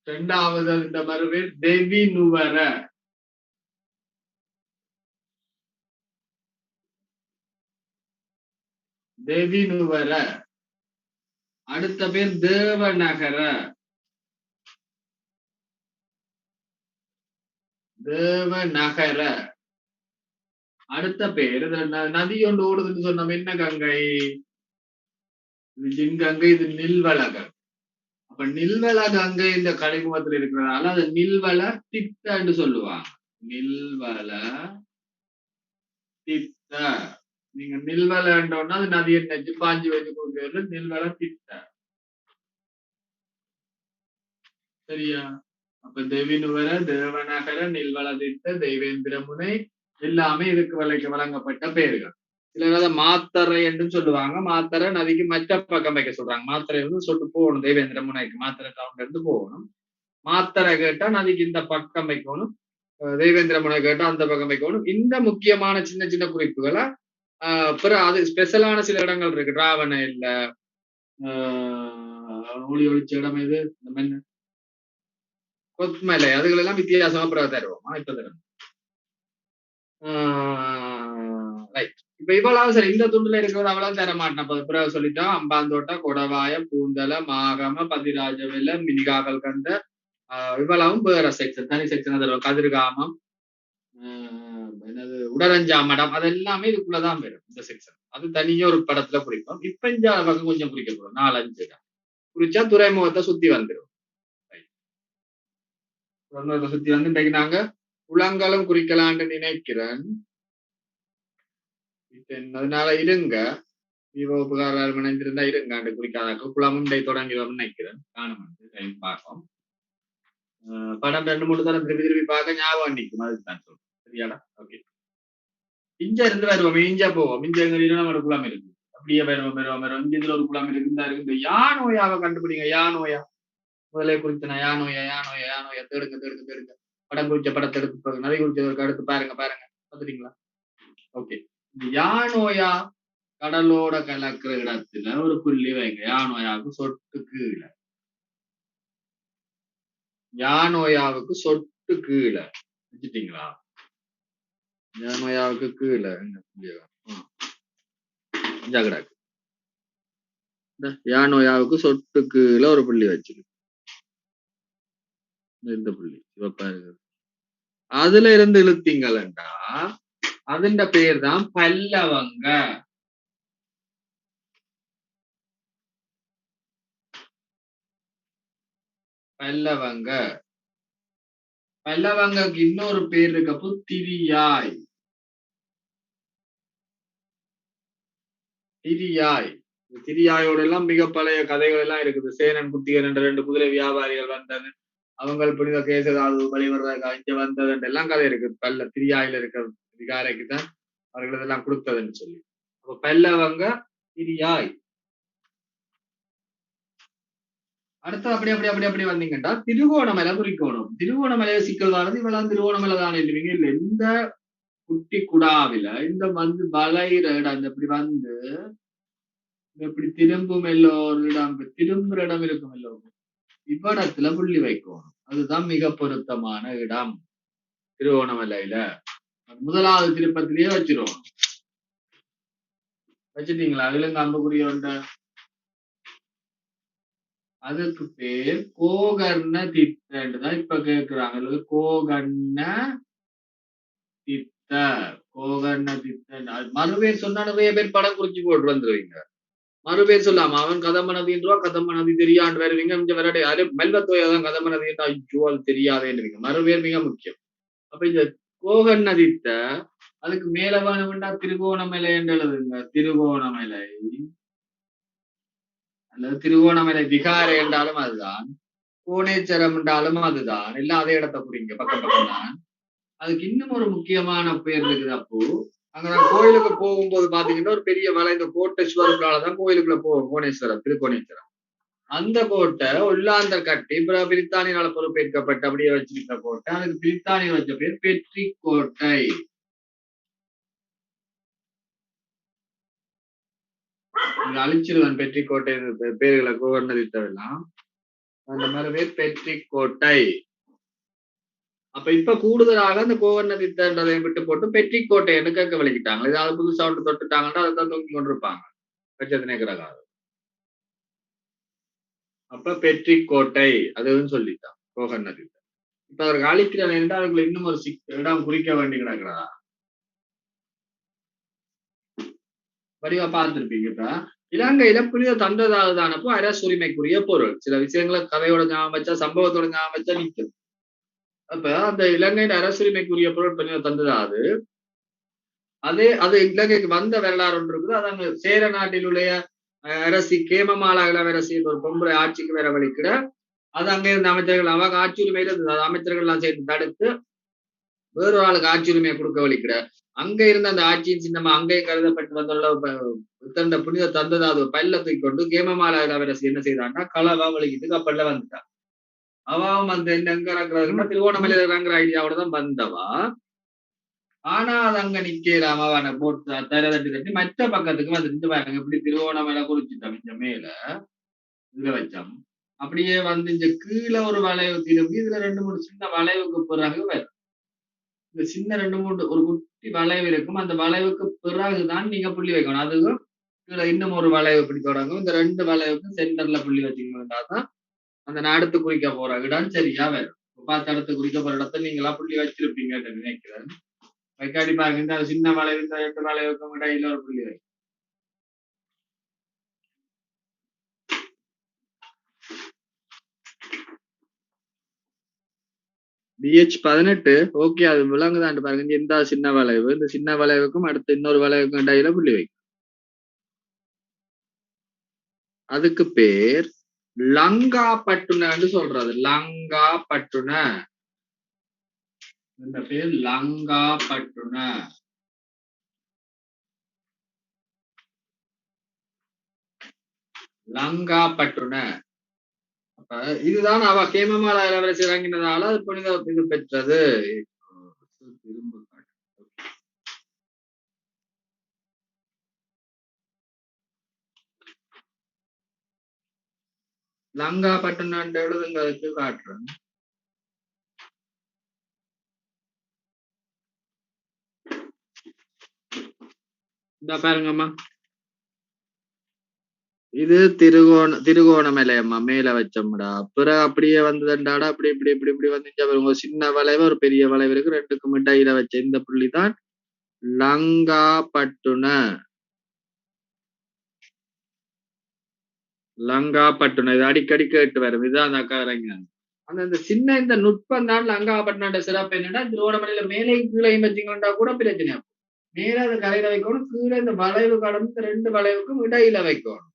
இரண்டாவது இந்த மறுபேர் தேவி நுவர. தேவி நுவர. அடுத்த பேர் தேவநகர. தேவநகர. அடுத்த பேர் நதி ஒன்று ஓடுதுன்னு சொன்னோம். என்ன கங்கை? இது ஜின்கங்கை. இது நில்வளகங்கை. அப்ப நில்வள கங்கை இந்த கலிமுகத்தில் இருக்கிறதுனால அது நில்வள திட்டன்னு சொல்லுவாங்க. நில்வள திட்ட. நீங்க நில்வளன்றோம்னா அது நதியை நெஞ்சு பாஞ்சு வச்சு கொடுக்கிறது நில்வள திட்ட. சரியா? அப்ப தேவினுவர தேவநகர நில்வள திட்ட தெய்வேந்திர முனை எல்லாமே இதுக்கு வழங்கப்பட்ட பெயர்கள். சிலர் மாத்தரை என்று சொல்லுவாங்க. மாத்தரை நதிக்கு மற்ற பக்கம் வைக்க சொல்றாங்க. மாத்தரை இருந்து சொல்லிட்டு போகணும். தெய்வேந்திர முனைக்கு மாத்தரை டவுன்ல இருந்து போகணும். மாத்தரை கேட்டா நதிக்கு இந்த பக்கம் வைக்கணும். தெய்வேந்திர முனை கேட்டா அந்த பக்கம் வைக்கணும். இந்த முக்கியமான சின்ன சின்ன குறிப்புகளை அப்புறம் அது ஸ்பெஷலான சில இடங்கள் இருக்கு. ராவண இல்ல ஒளி ஒளிச்ச இடம் எது கொத்மலை அதுகளெல்லாம் வித்தியாசமா பிறகு தருவோம். இப்ப தரும். இப்ப இவ்வளவு சரி இந்த துண்டுல இருக்கிறது அவ்வளவு தர மாட்டேன். பிறகு சொல்லிட்டோம். அம்பாந்தோட்டா கொடவாய பூந்தல மாகம பதிராஜவெல்ல மினிகாகல் கண்ட இவ்வளவும் வேற செக்ஷன் தனி செக்ஷன் தருவோம். கதிர்காமம் என்னது உடரஞ்சாமடம் அது எல்லாமே இதுக்குள்ளதான் வரும் இந்த செக்ஷன். அது தனியா ஒரு படத்துல குறிப்போம். இப்ப இந்த பக்கம் கொஞ்சம் குறிக்க போறோம். 4-5 குறிச்சா துறைமுகத்தை சுத்தி வந்துடும். துறைமுகத்தை சுத்தி வந்து இன்றைக்கு நாங்க குளங்களும் குறிக்கலான்னு நினைக்கிறேன். அதனால இருங்க உபகாரம் இணைந்திருந்தா இருங்க அந்த குறிக்காத குளமும் தொடங்கி நினைக்கிறேன். காணும் பார்ப்போம். படம் 2-3 தரம் திருப்பி பார்க்க ஞாபகம் நிற்கும். அதுதான் சொல்றேன். சரியாடா? ஓகே. இஞ்ச இருந்து வருவோம். இஞ்சா போவோம். இஞ்ச நம்ம குளம் இருக்கு. அப்படியே வருவோம். இங்க இதுல ஒரு குளம் இருக்கு. யானோயாவை கண்டுபிடிங்க. யானோயா முதலே குறித்தன யானோயா தேடுங்க. படம் குறிச்ச படத்தை எடுத்து நதி குறிச்சதற்கு அடுத்து பாருங்க பாத்துட்டீங்களா? ஓகே. யானோயா கடலோட கலக்கிற இடத்துல ஒரு புள்ளி வைங்க. யானோயாவுக்கு சொட்டு கீழே. யானோயாவுக்கு சொட்டு கீழே வச்சுட்டீங்களா? யானோயாவுக்கு கீழே ஜாகடாக்கு யானோயாவுக்கு சொட்டு கீழே ஒரு புள்ளி வச்சிருக்கு. இந்த புள்ளி சிவப்பா இருக்கு. அதுல இருந்து இழுத்தீங்களா அதுண்ட பேர் தான் பல்லவங்க. பல்லவங்க. பல்லவங்களுக்கு இன்னொரு பேர் இருக்கப்போ திரியாய். திரியாய் திரியாயோட எல்லாம் மிக பழைய கதைகள் எல்லாம் இருக்குது. சேனன் குத்தியன் என்ற 2 குதிரை வியாபாரிகள் வந்தது, அவங்க புனித கேசதாது வழிவர்றதுக்காக இங்க வந்தது எல்லாம் கதை இருக்கு. திரியாயில இருக்க விகாரைக்கு தான் அவர்கள் இதெல்லாம் கொடுத்ததுன்னு சொல்லி. அப்ப பல்லவங்க திரியாய். அடுத்து அப்படி வந்தீங்கன்னா திருகோணமலை குறிக்கோணும். திருகோணமலையை சிக்கல் வாரது இவ்வளவு திருகோணமலை தான் இல்லைங்க. இல்ல இந்த குட்டி குடாவில இந்த வந்து வளைகிற இடம் இப்படி வந்து இப்படி திரும்பும் எல்லோரும் இடம் திரும்புற இடம் இருக்கும் எல்லோரும் இவ்விடத்துல புள்ளி வைக்கணும். அதுதான் மிக பொருத்தமான இடம் திருவோணமலையில. முதலாவது திருப்பத்திலேயே வச்சிருவோம். வச்சுட்டீங்களா? அதுல இருந்து அம்புக்குரிய ஒன்ற அதுக்கு பேர் கோகர்ண தித்தன்னுதான் இப்ப கேட்கிறாங்க. அல்லது கோகர்ண தித்த கோகர்ண தித்தன் மறுபேர் சொன்னா நிறைய பேர் படம் குறிச்சு போட்டு வந்துருவீங்க. மறுபேர் சொல்லாம அவன் கதம்பனதின்றா கதம்பனதி தெரியாண்டு வருவீங்க. இங்க வரடைய அது மெல்வத்தோயதான் கதம்பனதின்றா ஐயோ அது தெரியாதேன்னுவீங்க. மறுபேர் மிக முக்கியம். அப்ப இந்த கோகர்ண தித்த அதுக்கு மேல வேணும்னா திருகோணமலை என்று எழுதுங்க. திருகோணமலை அல்லது திருகோணமலை விகாரை என்றாலும் அதுதான், கோணேச்சரம் என்றாலும் அதுதான். எல்லாம் அதே இடத்தை புரியுங்க, பக்கம் பக்கம் தான். அதுக்கு இன்னும் ஒரு முக்கியமான பேர் இருக்குது. அப்போ அங்கதான் கோயிலுக்கு போகும்போது பாத்தீங்கன்னா ஒரு பெரிய மலை, இந்த கோட்டேஸ்வரத்தாலதான் கோயிலுக்குள்ள போகும். கோணேஸ்வரம், திருக்கோணேஸ்வரம். அந்த கோட்டை உள்ளாந்தர் கட்டி பிரித்தானியால பொறுப்பேற்கப்பட்டு அப்படியே வச்சிருக்க கோட்டை. அதுக்கு பிரித்தானிய வச்ச பேர் பெட்ரி கோட்டை. அழிச்சிருவன் பெட்ரி கோட்டை பேர்களை கோவர்ணதித்தவெல்லாம் அந்த மாதிரி பேர் பெட்ரி கோட்டை. அப்ப இப்ப கூடுதலாக அந்த கோவர்ணதித்தன்றதை விட்டு போட்டு பெட்ரி கோட்டை என்று கேட்க வலிக்கிட்டாங்க. ஏதாவது புதுசா ஒன்று தொட்டுட்டாங்கன்னா அதைத்தான் தூக்கி கொண்டிருப்பாங்க பட்சத்தினேக்கராக. அப்ப பெட்ரி கோட்டை அதுன்னு சொல்லிட்டான் கோவர்ணதித்தன். இப்ப அவருக்கு அழிக்கிறான் என்றால் அதுக்குள்ள இன்னும் ஒரு இடம் குறிக்க வேண்டி கிடக்கிறதா வடிவா பார்த்திருப்பீங்க. இப்ப இலங்கையில புனித தந்ததானப்போ அரசுரிமைக்குரிய பொருள். சில விஷயங்களை கதையோட ஞாபகம் வச்சா, சம்பவத்தோட ஞாபகம் வச்சா நிற்கும். அப்ப அந்த இலங்கையின் அரசுரிமைக்குரிய பொருள் புனித தந்ததாது அது இலங்கைக்கு வந்த வரலாறு ஒன்று இருக்குது. அது அங்க சேர நாட்டினுடைய அரசி கேமமாலா இளவரசி ஒரு பொம்பளை ஆட்சிக்கு வர வழிக்கிட அது அங்க இருந்த அமைச்சர்கள் அவங்க ஆட்சி உரிமையில இருந்தது. அமைச்சர்கள் எல்லாம் சேர்த்து தடுத்து வேறொரு ஆளுக்கு ஆட்சி உரிமையை கொடுக்க வழிக்கிட அங்க இருந்த அந்த ஆட்சியின் சின்னமா அங்கேயும் கருதப்பட்டு வந்துள்ள புனித தந்ததாது பல்லத்தை கொண்டு கேமமாலா இளவரசி என்ன செய்தான்னா களவா வலிக்கிட்டு கப்பல்ல வந்துட்டான். அவன் வந்து எங்க இறங்குறதுன்னா திருவோணமலையில இறங்குற ஐடியாவோட தான் வந்தவா. ஆனா அது அங்க நிக்கலாம் அவனை போட்டு தட்டி தட்டி மற்ற பக்கத்துக்கு வந்துட்டு பாருங்க இப்படி திருவோணமலை குறிச்சிட்டோம். இங்க மேல இதுல வச்சோம் அப்படியே வந்து இங்க கீழே ஒரு வளைவு திரும்பி இதுல 2-3 சின்ன வளைவுக்கு பிறகு வரும். இந்த சின்ன 2-3 ஒரு குட்டி வளைவு இருக்கும். அந்த வளைவுக்கு பிறகுதான் நீங்க புள்ளி வைக்கணும். அதுவும் கீழே இன்னும் ஒரு வளைவு இப்படி தொடங்கும். இந்த 2 வளைவுக்கும் சென்டர்ல புள்ளி வச்சுக்கணும்னா தான் அந்த அடுத்து குறிக்க போற இடம் சரியா வரும். பார்த்து அடுத்து குறிக்க போற இடத்த நீங்களா புள்ளி வச்சிருப்பீங்கன்னு நினைக்கிறேன். வைக்காடி பாருங்க இந்த சின்ன வளைவு இந்த 2 வளைவுக்கும் இடையில ஒரு புள்ளி வை. BH18 ஓகே அது விளங்குதான் பாருங்க. இந்த சின்ன வளைவு இந்த சின்ன வளைவுக்கும் அடுத்த இன்னொரு வளைவுக்கும் இடையில புள்ளி வை. அதுக்கு பேர் லங்கா பட்டுனன்னு சொல்றது. லங்கா பட்டுன இந்த பேர் லங்கா பட்டுன. லங்கா பட்டுன. அப்ப இதுதான் அவ கேமமாலா இளவரசி இறங்கினதால அது புனித இது பெற்றது. லங்கா பட்டுனன்னு எழுதுங்க அதுக்கு காட்டுறேன். இந்த பாருங்கம்மா இது திருகோணமலையம்மா மேல வச்சோம்டா. பிறகு அப்படியே வந்ததுண்டாடா அப்படி இப்படி இப்படி இப்படி வந்து சின்ன வளைவு ஒரு பெரிய வளைவு இருக்கு. 2க்கும் இடையில வச்ச இந்த புள்ளிதான் லங்கா பட்டுன. லங்கா பட்டுன இது அடிக்கடி கேட்டு வரும். இதுதான் அந்த அக்கா இறங்கினாங்க. அந்த இந்த சின்ன இந்த நுட்பம் தான் லங்கா பட்டுன சிறப்பு. என்னன்னா திருவோணமலையில மேலையும் கீழையும் வச்சுக்கொண்டா கூட பிரச்சனை. மேல அதை கரையில வைக்கணும், கீழே இந்த வளைவு கடந்து 2 வளைவுக்கும் இடையில வைக்கணும்.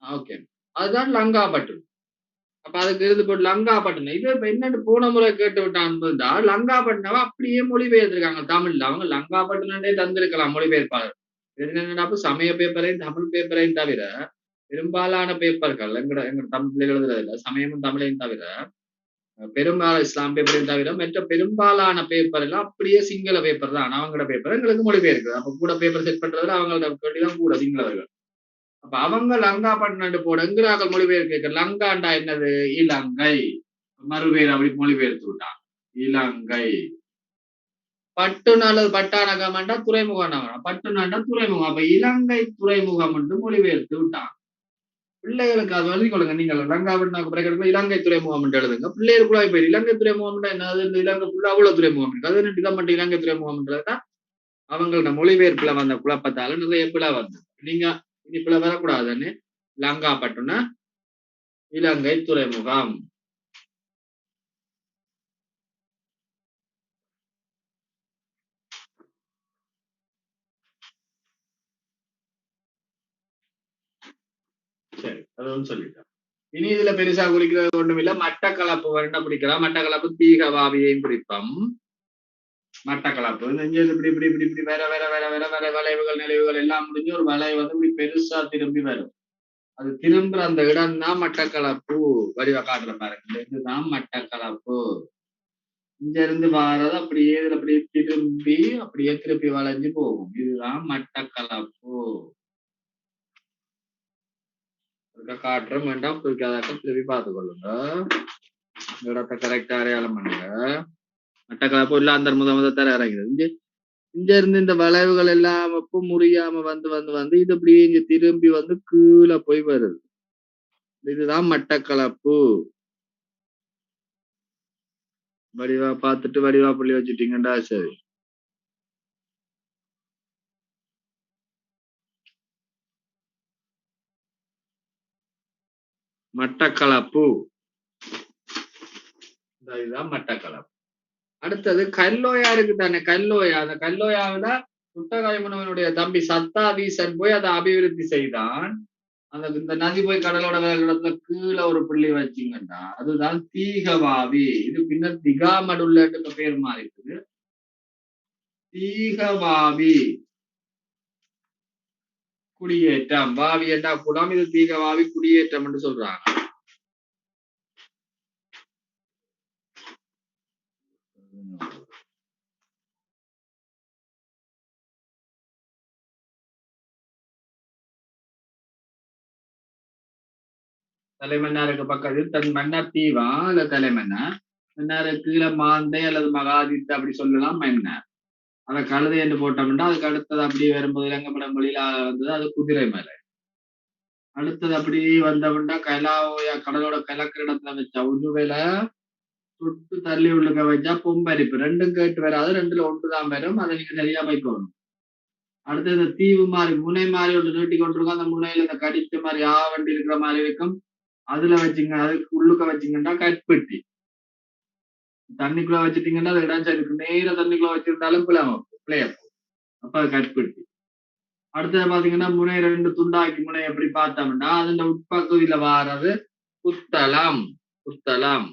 ஓகே. அதுதான் லங்காபட்டன். அப்ப அதுக்கு எழுதி போட்டு லங்காபட்டினம். இது இப்ப என்னன்னு போன முறை கேட்டு விட்டான் இருந்தால் லங்காபட்டினாவை அப்படியே மொழிபெயர்த்திருக்காங்க தமிழ்ல. அவங்க லங்காபட்டினே தந்திருக்கலாம் மொழிபெயர்ப்பாளர். என்னன்னா சமய பேப்பரையும் தமிழ் பேப்பரையும் தவிர பெரும்பாலான பேப்பர்கள் எங்கட எங்க தமிழ் எழுதுறதுல சமயமும் தமிழையும் தவிர பெரும்பாலும் இஸ்லாம் பேப்பரையும் தவிர மற்ற பெரும்பாலான பேப்பர் எல்லாம் அப்படியே சிங்கள பேப்பர் தான். அவங்களோட பேப்பர் எங்களுக்கு மொழிபெயர்க்கு. அப்ப கூட பேப்பர் செட் பண்றதுல அவங்களோட வேண்டிதான் கூட சிங்களவர்கள். அப்ப அவங்க லங்காபட்டினம் போட எங்கிறார்கள் மொழிபெயர்க்க லங்காண்டா என்னது இலங்கை மறுபெயர் அப்படி மொழிபெயர்த்து விட்டான் இலங்கை. பட்டுனால பட்டானகம்டா துறைமுகம் பட்டுனாண்டா துறைமுகம். அப்ப இலங்கை துறைமுகம் என்று மொழிபெயர்த்து விட்டான். பிள்ளைகளுக்கு அது எழுதி கொடுங்க. நீங்கள் லங்காபட்டினாக்கு பிறகு இலங்கை துறைமுகம் என்று எழுதுங்க. பிள்ளைகளுக்குள்ள இப்ப இலங்கை துறைமுகம் என்னது இலங்கை அவ்வளவு துறைமுகம் இருக்கு. அது இதை மட்டும் இலங்கை துறைமுகம்ன்றதுதான் அவங்களோட மொழிபெயர்ப்புல வந்த குழப்பத்தால நிறைய பிழை வந்து நீங்க இனி பிழை வரக்கூடாதுன்னு லங்காபட்டினம் இலங்கை துறைமுகம். சரி அதுவும் சொல்லிட்டேன். இனி இதுல பெருசா குறிக்கிறது ஒண்ணும் இல்ல. மட்டக்களப்பு வருண்ட பிடிக்கலாம். மட்டக்களப்பு தீகவாவியையும் பிடிப்போம். மட்டக்களப்பு இப்படி இப்படி இப்படி இப்படி வேற வேற வேற வேற வேற வளைவுகள் நிலைவுகள் எல்லாம் முடிஞ்சு ஒரு வளைவு வந்து இப்படி பெருசா திரும்பி வரும். அது திரும்புற அந்த இடம் தான் மட்டக்களப்பு. வடிவ காட்டுற பாருங்க. இதுதான் மட்டக்களப்பு. இங்க இருந்து வாரது அப்படியே இதுல அப்படியே திரும்பி அப்படியே திருப்பி வளைஞ்சு போகும். இதுதான் மட்டக்களப்பு. காட்டுற வேண்டாம் குறிக்காதாக்க திருப்பி பார்த்து கொள்ளுங்க. இடத்தை கரெக்டா அடையாளம் பண்ணுங்க. மட்டக்களப்பு இல்ல அந்த முத தர இறங்குது. இங்க இருந்து இந்த வளைவுகள் எல்லாம் முறியாம வந்து வந்து வந்து இது அப்படியே இங்க திரும்பி வந்து கீழே போய் வருது. இதுதான் மட்டக்களப்பு. வடிவா பார்த்துட்டு வடிவா புள்ளி வச்சுட்டீங்கடா சரி. மட்டக்களப்பு இதுதான் மட்டக்களப்பு. அடுத்தது கல்லோயா இருக்கு தானே. கல்லோயா அந்த கல்லோயாவில புட்டகாயமனவனுடைய தம்பி சத்தாதீசன் போய் அதை அபிவிருத்தி செய்தான். அந்த இந்த நதி போய் கடலோட இடத்துல கீழே ஒரு புள்ளி வச்சிங்கன்னா அதுதான் தீகவாவி. இது பின்னர் திகாமடுள்ளட்டு பேர் மாறி இருக்குது. தீகவாவி குடியேற்றம். வாவி என்றா குடம். இது தீகவாவி குடியேற்றம் என்று சொல்றாங்க. தலைமன்னாருக்கு பக்கத்தில் தன் மன்னர் தீவா இல்ல தலைமன்னர். மன்னாரு கீழே மாந்தை அல்லது மகாதித்த அப்படி சொல்லலாம் மன்னர். அதை கழுதை என்று போட்டோம்னா அதுக்கு அடுத்தது அப்படியே வரும்போது இலங்கப்படம் மொழியில வந்தது அது குதிரை மலை. அடுத்தது அப்படி வந்தோம்னா கலாவோயா கடலோட கலக்கிற இடத்துல வச்சா உருவேல சுட்டு தள்ளி உள்ளுக்க வச்சா பொம்பரிப்பு. ரெண்டும் கேட்டு வராது. ரெண்டுல ஒன்றுதான் வரும். அதை நீங்க சரியா வைக்கணும். அடுத்து இந்த தீவு மாதிரி முனை மாதிரி ஒன்று நீட்டி கொண்டிருக்கும். அந்த முனையில இந்த கடிச்ச மாதிரி வண்டி இருக்கிற மாதிரி இருக்கும். அதுல வச்சுங்க. அதுக்கு உள்ளுக்க வச்சிங்கன்னா கட்பெட்டி. தண்ணிக்குள்ள வச்சுட்டீங்கன்னா அது இடம் சரி நேர தண்ணிக்குள்ள வச்சிருந்தாலும் பிள்ளைய அப்ப அது கட்பெட்டி. அடுத்தது பாத்தீங்கன்னா முனை ரெண்டு துண்டாக்கி முனை எப்படி பார்த்தோம்னா அதுல உட்பகுதியில வாரது புத்தளம். புத்தளம்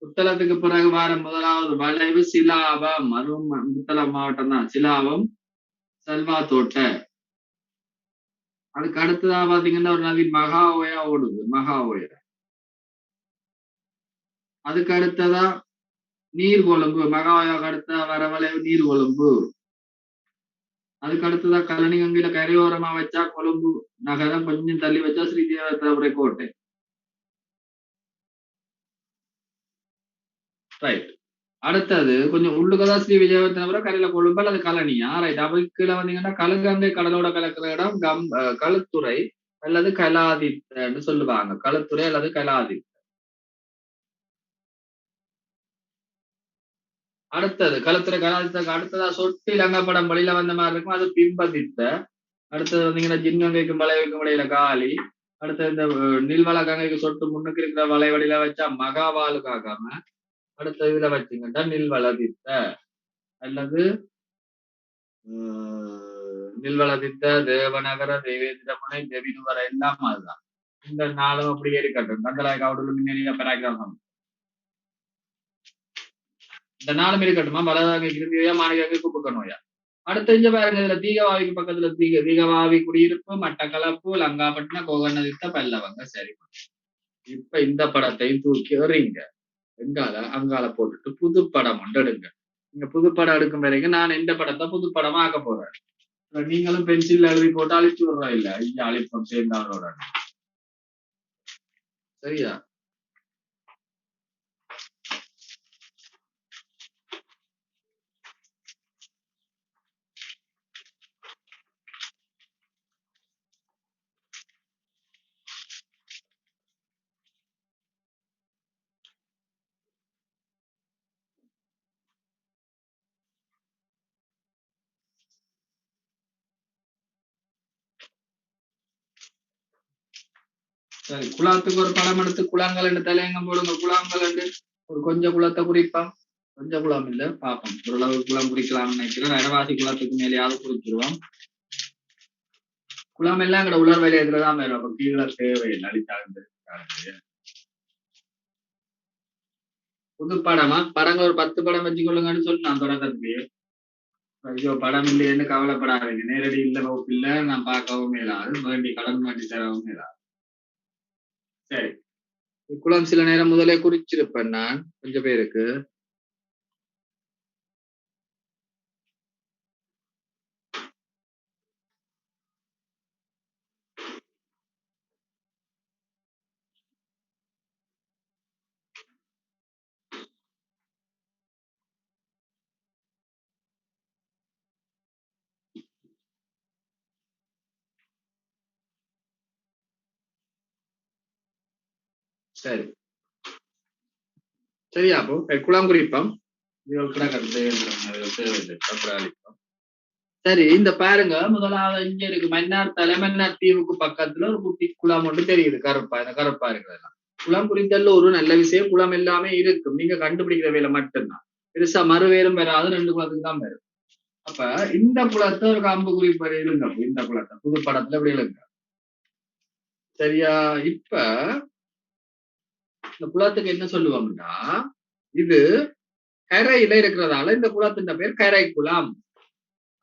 புத்தளத்துக்கு பிறகு வார முதலாவது வளைவு சிலாபம். அதுவும் புத்தளம் மாவட்டம் தான். சிலாபம் செல்வா தோட்ட. அதுக்கு அடுத்ததா பாத்தீங்கன்னா ஒரு நதி மகாஓயா ஓடுது. மகாஓயா. அதுக்கு அடுத்ததா நீர்கொழும்பு. மகாஓயாவுக்கு அடுத்த வர வளைவு நீர்கொழும்பு. அதுக்கு அடுத்ததான் கழனி கங்கையில கரையோரமா வச்சா கொழும்பு நகரம். கொஞ்சம் தள்ளி வச்சா ஸ்ரீதேவரை கோட்டை. ரைட். அடுத்தது கொஞ்சம் உள்ளுக்கதான் ஸ்ரீ விஜயவர்த்தனபுரம் கரையில கொழும்பு அல்லது கழனியா. ரைட். அப்ப கீழே வந்தீங்கன்னா கழுகங்கை கடலோட கலக்கிற இடம் களுத்துறை அல்லது கலாதித்தன்னு சொல்லுவாங்க. களுத்துறை அல்லது கலாதித்த. அடுத்தது களுத்துறை கலாதித்தக்கு அடுத்ததா சொட்டு இலங்கப்படம் வழியில வந்த மாதிரி இருக்கும். அது பிம்பதித்த. அடுத்தது வந்தீங்கன்னா ஜின்கங்கைக்கும் வளைவுக்கும் இடையில காலி. அடுத்தது இந்த நீள்வள கங்கைக்கு சொட்டு முன்னுக்கு இருக்கிற வளைவடியில வச்சா மகாவாலு காக்காம அடுத்த இதுல வச்சுக்கிட்டா நில்வளதித்த அல்லது வில்வலதித்த தேவநகர தேவேந்திரமுனை தெவினுவர எல்லாம் அதுதான். இந்த நாளும் அப்படியே இருக்கட்டும். கந்தலாய் கவுடலும் முன்னேறிய பராக்கிரமம் இந்த நாளும் இருக்கட்டுமா. பலதாக கிருந்தியா மாநிலங்கள் கூப்பிக்க நோயா. அடுத்த இங்க பாருங்க, இதுல தீகவாவிக்கு பக்கத்துல தீகவாவி குடியிருப்பு, மட்டக்களப்பு, லங்காப்பட்டினம், கோகர்ணதித்த, பல்லவங்க. சரி, இப்ப இந்த படத்தையும் தூக்கி எறிங்க, எங்கால அங்கால போட்டுட்டு புது படம் ஒன்று எடுங்க. நீங்க புது படம் எடுக்கும் வரைக்கும் நான் இந்த படத்தை புது படமா ஆக்க போறேன். நீங்களும் பென்சில் எழுதி போட்டு அழிச்சு விடுறோம் இல்ல, இங்க அழிப்போம் சேர்ந்தவரோட. சரியா? சரி, குளத்துக்கு ஒரு படம் எடுத்து குளங்கள் என்று தலையங்கம் போடுங்க. குளங்கள் என்று ஒரு கொஞ்சம் குளத்தை குறிப்பான். கொஞ்சம் குளம் இல்ல, பாப்போம் ஓரளவு குளம் குறிக்கலாம்னு நினைக்கிறேன். இடவாசி குளத்துக்கு மேலேயாவது குறிச்சிருவோம். குளம் எல்லாம் எங்கட உலர் வலயத்துலதான் வேணும். அப்ப கீழே தேவையில்லை, அழிச்சாங்க. புது படமா? படங்கள் ஒரு 10 படம் வச்சுக்கொள்ளுங்கன்னு சொல்லி நான் தொடக்கத்துலயே. ஐயோ படம் இல்லையேன்னு கவலைப்படாதீங்க. நேரடி இல்ல வகுப்பு இல்ல, நான் பார்க்கவும் இயலாது, வேண்டி கடன் வேண்டி தரவும் இயலாது. சரி, குளம் சில நேரம் முதலே குறிச்சிருப்பேன் நான் கொஞ்சம் பேருக்கு. சரி சரியா, அப்போ குளம் குறிப்போம். சரி, இந்த பாருங்க, முதலாவது இங்க இருக்கு மன்னார் தலைமன்னார் தீவுக்கு பக்கத்துல ஒரு குட்டி குளம் ஒன்று தெரியுது, கருப்பா. இந்த கருப்பா இருக்கிறதெல்லாம் குளம் குறித்தல்ல ஒரு நல்ல விஷயம். குளம் எல்லாமே இருக்கும், நீங்க கண்டுபிடிக்கிற வேலை மட்டும்தான். பெருசா மறுவேலும் வராது, 2 குளத்துக்கு தான் வரும். அப்ப இந்த குளத்தை ஒரு கம்பு குறிப்பறை இழுங்க. இந்த குளத்தை புது படத்துல இப்படி இழுங்க. சரியா? இப்ப இந்த குளத்துக்கு என்ன சொல்லுவாங்கன்னா, இது கரையில இருக்கிறதால இந்த குளத்தின் பேர் கரை குளம்.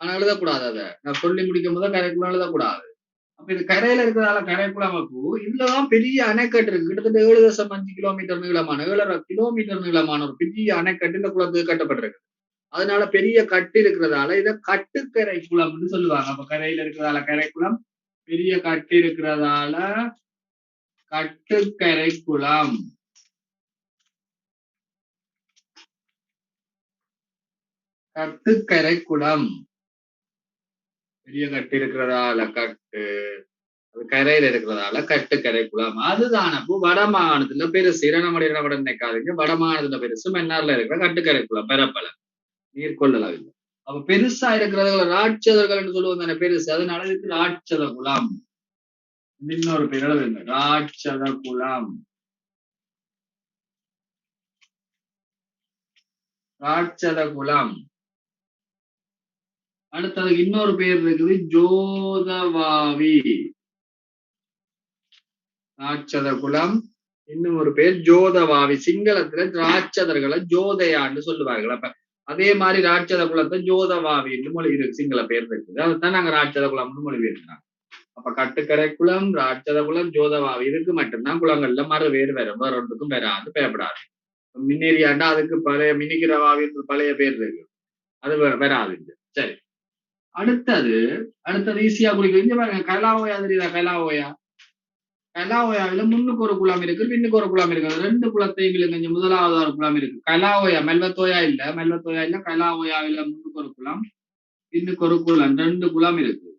ஆனா எழுதக்கூடாது, அதை நான் சொல்லி முடிக்கும் போது கரை குளம் எழுதக்கூடாது. அப்ப இது கரையில இருக்கிறதால கரை குளம். அப்போ இதுலதான் பெரிய அணைக்கட்டு இருக்கு, கிட்டத்தட்ட 7.5 கிலோமீட்டர் நீளமான 7.5 கிலோமீட்டர் நீளமான ஒரு பெரிய அணைக்கட்டு இந்த குளத்துக்கு கட்டப்பட்டிருக்கு. அதனால பெரிய கட்டு இருக்கிறதால இத கட்டுக்கரை குளம்னு சொல்லுவாங்க. அப்ப கரையில இருக்கிறதால கரை குளம், பெரிய கட்டு இருக்கிறதால கட்டுக்கரை குளம். கட்டுக்கரை குளம், பெரிய கட்டு இருக்கிறதால கட்டு, அது கரையில இருக்கிறதால கட்டுக்கரை குளம். அதுதான். அப்போ வடமாகாணத்துல பெருசு இரணமடி இடப்பட நினைக்காதீங்க. வடமாகாணத்துல பெருசு மன்னார்ல இருக்கிற கட்டுக்கரை குளம் பெறப்பல நீர்கொள்ளலாம் இல்லை. அப்ப பெருசா இருக்கிறதுல ராட்சதர்கள் என்று சொல்லுவோம் தானே பெருசு, அதனால இதுக்கு ராட்சத குளம். இன்னொரு பேர் எழுதுங்க, ராட்சத குளம். ராட்சத குளம். அடுத்தது இன்னொரு பேர் இருக்குது, ஜோதவாவி. ராட்சத குளம், இன்னும் ஒரு பேர் ஜோதவாவி. சிங்களத்துல ராட்சதர்களை ஜோதையான்னு சொல்லுவார்கள். அப்ப அதே மாதிரி ராட்சத குளத்தை ஜோதவாவின்னு மொழி இருக்கு, சிங்கள பேர் இருக்குது. அதுதான் நாங்க ராட்சத குளம்னு மொழி பேசுறோம். அப்ப கட்டுக்கரை குளம், ராட்சத குளம், ஜோதவாவி இதுக்கு மட்டும்தான் குளங்கள்ல மறு வேறு வரும், வேற ஒன்றுக்கும் வராது, பயப்படாது. மின்னேரியாண்டா அதுக்கு பழைய மினிக்கிறவாவி பழைய பேர் இருக்கு, அது வராது. சரி, அடுத்தது ஈஸியா குடிக்கும். இங்க பாருங்க, கலாவோயா தெரியுதா? கலாவோயா, கலாவோயாவில முன்னுக்கு ஒரு குளம் இருக்கு, பின்னுக்கு ஒரு குளம் இருக்கு. 2 குளத்தையும் விழுங்க. முதலாவது ஒரு குளம் இருக்கு கலாவோயா, மெல்வத்தோயா இல்ல, கலாவோயாவில முன்னுக்கு ஒரு குளம், பின்னுக்கு ஒரு குளம், 2 குளம் இருக்கு.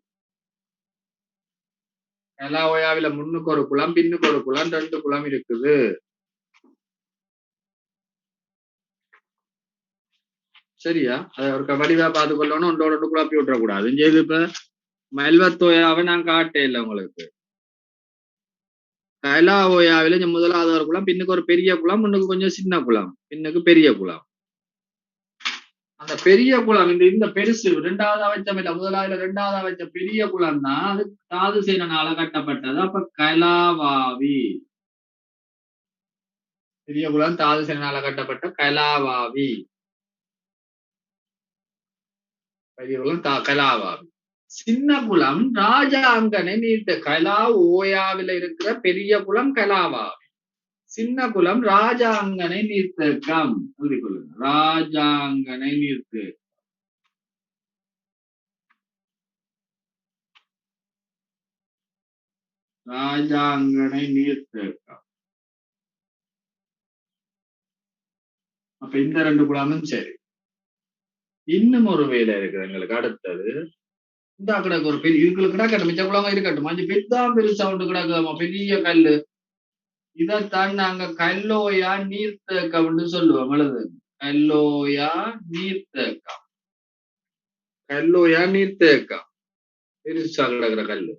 கலாவோயாவில முன்னுக்கு ஒரு குளம், பின்னுக்கு ஒரு குளம், 2 குளம் இருக்குது. சரியா? அதை ஒரு வடிவா பார்த்து கொள்ளணும், ஒன்றோட ஒன்று குழப்பி விட்டுறக்கூடாது. இங்கே இப்ப மெல்வத்தோயாவை நான் காட்டே இல்லை உங்களுக்கு. கலாவோயாவில முதலாவது ஒரு குளம், பின்னுக்கு ஒரு பெரிய குளம், முன்னுக்கு கொஞ்சம் சின்ன குளம், பின்னுக்கு பெரிய குளம். அந்த பெரிய குளம் இந்த பெருசு இரண்டாவதா வச்ச முதலாவது இரண்டாவதா வச்ச பெரிய குளம் தான் அது தாது சேனனால கட்டப்பட்டது. அப்ப கலாவாவி பெரிய குளம் தாது சேனனால கட்டப்பட்ட கலாவாவி. பெரிய குளம் கலாவாவி. சின்ன குளம் ராஜாங்கனை நீர்த்த கலா ஓயாவில இருக்கிற பெரிய குளம் கலாவாவி. சின்ன குளம் ராஜாங்கனை நீர்த்தேக்கம். ராஜாங்கனை நீர்த்து ராஜாங்கனை நீர்த்தேக்கம். அப்ப இந்த ரெண்டு குளமும் சரி. இன்னும் ஒரு வேலை இருக்குது எங்களுக்கு. அடுத்தது இந்த கிடக்கு ஒரு பெரிய இதுக்குள்ள கிடக்கட்டும், மிச்ச குளமா இருக்கட்டும், அஞ்சு பெருதான் பெருசா ஒன்று கிடக்குமா பெரிய கல்லு. இதைத்தான் நாங்க கல்லோயா நீர்த்தேக்கம்னு சொல்லுவோம். எழுது கல்லோயா நீர்த்தேக்கம். கல்லோயா நீர்த்தேக்கம் பெருசா கிடக்குற கல்லு.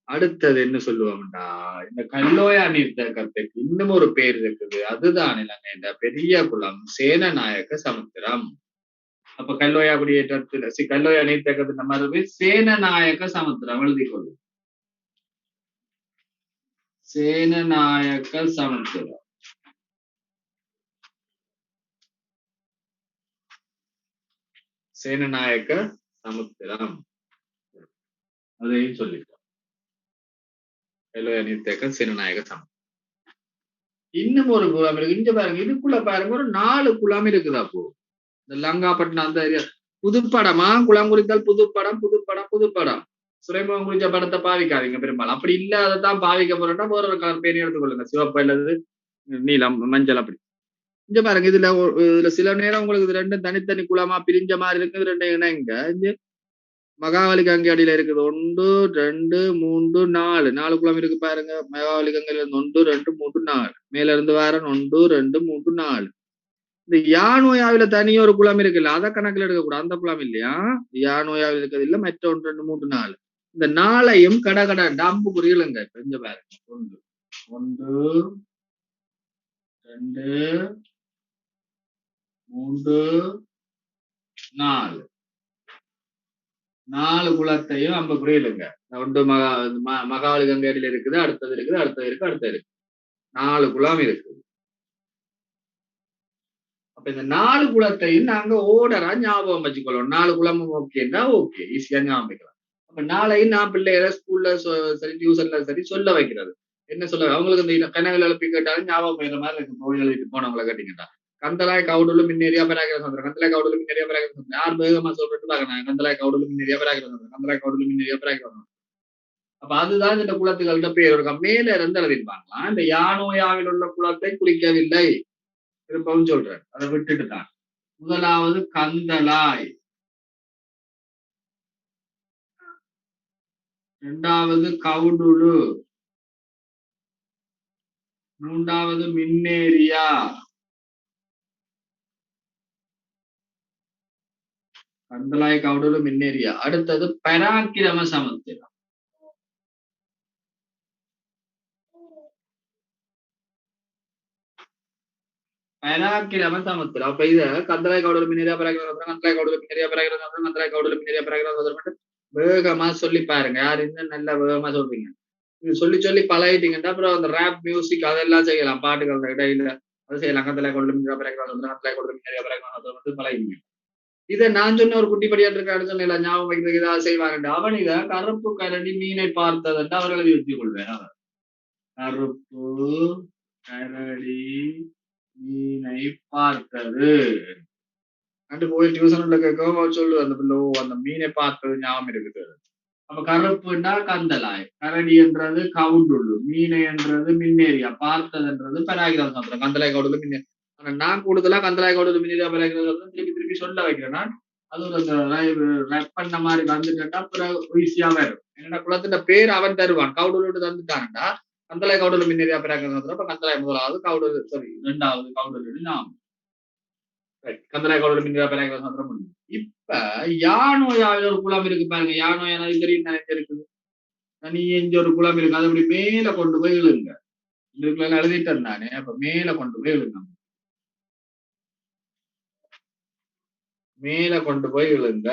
அடுத்தது என்ன சொல்லுவோம்டா, இந்த கல்லோயா நீர்த்தேக்கத்துக்கு இன்னும் ஒரு பேர் இருக்குது. அதுதான் இந்த பெரிய குளம் சேனநாயக்க சமுத்திரம். அப்ப கல்லோயா குடியேற்றத்துல கல்லோயா நீர்த்தேக்கத்தின் மறுபடி சேனநாயக்க சமுத்திரம் எழுதிக்கொள்ளு. சேனநாயக்க சமுத்திரம். சேனநாயக்க சமுத்திரம் அதையும் சொல்லிட்டோம். கல்லோயா நீர்த்தேக்கம் சேனநாயக்க சமுத்திரம். இன்னும் ஒரு குளம் இருக்கு. இங்க பாருங்க, இதுக்குள்ள பாருங்க ஒரு 4 குளம் இருக்குது. அப்போ இந்த லங்காப்பட்டினம் அந்த ஏரியா புதுப்படமா குளம் குறித்தால் புதுப்படம் புதுப்படம் புதுப்படம். சுரேமுகம் குறிச்ச படத்தை பாவிக்காதீங்க பெரும்பாலும். அப்படி இல்லாததான் பாவிக்க போறோம்னா வேற ஒரு கலர் பேர் எடுத்துக்கொள்ளுங்க. சிவப்பு அல்லது நீலம் மஞ்சள். அப்படி இங்க பாருங்க, இதுல சில நேரம் உங்களுக்கு இது ரெண்டும் தனித்தனி குளமா பிரிஞ்ச மாதிரி இருக்குது. ரெண்டு இங்க மகாவலி கங்கை அடியில இருக்குது 1 2 3 4 குளம் இருக்கு பாருங்க. மகாவலி கங்கையில இருந்து 1 2 3 4 மேல இருந்து வாரன் 1 2 3 4. இந்த யானோயாவில தனியா ஒரு குளம் இருக்குல்ல, அதை கணக்குல எடுக்கக்கூடாது. அந்த குளம் இல்லையா யானோயாவில் இருக்கிறது இல்ல. மற்ற 1 2 3 4 இந்த 4ஐயும் கடகட டம்பு குறிகளுங்க. கொஞ்சம் பாருங்க 1 1 2 3 4 4 குளத்தையும் நம்ம குறியிலுங்க. ஒன்று மகாவலி கங்கை அடியில இருக்குது, அடுத்தது இருக்குது, அடுத்தது இருக்கு, அடுத்தது இருக்கு. 4 குளம் இருக்குது. அப்ப இந்த 4 குளத்தையும் நாங்க ஓடரா ஞாபகம் வச்சுக்கொள்ளணும். 4 குளமும் ஓகேன்னா ஓகே, ஈஸியா ஞாபகம் வைக்கலாம். அப்ப 4ஐயும் நான் பிள்ளைகளை ஸ்கூல்ல சரி டியூஷன்ல சரி சொல்ல வைக்கிறது. என்ன சொல்ல அவங்களுக்கு இந்த கனவுல எழுப்பி கேட்டாலும் ஞாபகம் வைக்கிற மாதிரி இருக்கு. கோயில் எழுதிட்டு போனவங்களை கேட்டீங்கன்னா கந்தலாய் கவுடலு மின்னேரியா பராகிற சந்திரம், கந்தலாய் கவுடலு மின்னேரியா பராகிற சந்திரம். யார் வேகமா சொல்லிட்டு பாருங்க, கந்தலாய் கவுடலு மின்னேரியா பராகிற சந்திரம், கந்தலாய் கவுடலு மின்னேரியா பராகிற சந்திரம். அப்ப அதுதான் இந்த குளத்துகள்கிட்ட பேர் இருக்கும். மேல இருந்து எழுதிருப்பாங்களாம். இந்த யானோயாவில் உள்ள குளத்தை குறிக்கவில்லை. திரும்பவும் சொல்றேன், அதை விட்டுட்டு தான். முதலாவது கந்தலாய், இரண்டாவது கவுடுலு, மூன்றாவது மின்னேரியா, கந்தலாய் கவுடுலு மின்னேரியா. அடுத்தது பராக்கிரம சமுத்திரம். பராக்கிரம சமுத்திரம். அப்ப இத கந்தலாய் கவுடலு மின்னேரியா பராக்கிரம சமுத்திரம், கந்தலாய் கவுடலு மின்னேரியா பராக்கிரம சமுத்திரம், கந்தலாய் கவுடலு மின்னேரியா பராக்கிரம சமுத்திரம் வேகமா சொல்லி பாருங்க. யார் இன்னும் நல்லா வேகமா சொல்றீங்க. சொல்லி சொல்லி பழகிட்டீங்கன்னா அப்புறம் அந்த ரேப் மியூசிக் அதெல்லாம் செய்யலாம். பாட்டுகள் இடையில அதை செய்யலாம். கந்தலாய் கவுடலு மின்னேரியா பராக்கிரம சமுத்திரம், கந்தலாய் கவுடலு மின்னேரியா பராக்கிரம சமுத்திரம் வந்து பழகிங்க. இதை நான் சொன்ன ஒரு குட்டி படியாட்டு இருக்கான்னு சொன்ன ஞாபகம் வைக்கிறதுக்கு ஏதாவது செய்வாங்க. அவன் இத கருப்பு கரடி மீனை பார்த்ததுன்னு அவர் எழுதி வச்சுக் கொள்வேன். அவர் கருப்பு கரடி மீனை பார்த்தது அன்று போய் டியூஷன்ல கேட்கவும் சொல்லு அந்த பிள்ளை அந்த மீனை பார்த்தது ஞாபகம் இருக்குது. அப்ப கருப்புன்னா கந்தலாய், கரடி என்றது கவுண்டுள்ளு, மீனை என்றது மின்னேரியா, பார்த்ததுன்றது பராகிரம சமுத்திரம். கந்தலாய் கவுடுல மின்னே. ஆனா நான் கூடுதலா கந்தலாய் கவுடுல மின்னேரியா பராகிரம சமுத்திரம் திருப்பி திருப்பி சொல்ல வைக்கிறேன். நான் அது ஒரு ரேப் பண்ண மாதிரி வந்துட்டா அப்புறம் ஈஸியா வரும். என்னோட குளத்துல பேர் அவன் தருவான். கவுடுலோடு தந்துட்டான்டா கந்தலாய் கவுடுல மின்னேரியா பராகிரம சமுத்திரம். அப்ப கந்தலாய் முதலாவது, கவுடு சாரி இரண்டாவது கவுடுலு நாம் கந்தலாய் கவுடுல மின்னேரியா பராகிரம சமுத்திரம். இப்ப யானோயாவில் ஒரு குளம் இருக்கு பாருங்க. யானோயா நதி தெரியும் நினைச்சு இருக்குது. தனி எஞ்ச ஒரு குளம் இருக்கு. அது அப்படி மேல கொண்டு போய் இழுங்க. இதுக்குள்ள எழுதிட்டேன் நானே. அப்ப மேல கொண்டு போய் இழுங்க. மேல கொண்டு போய் விழுங்க.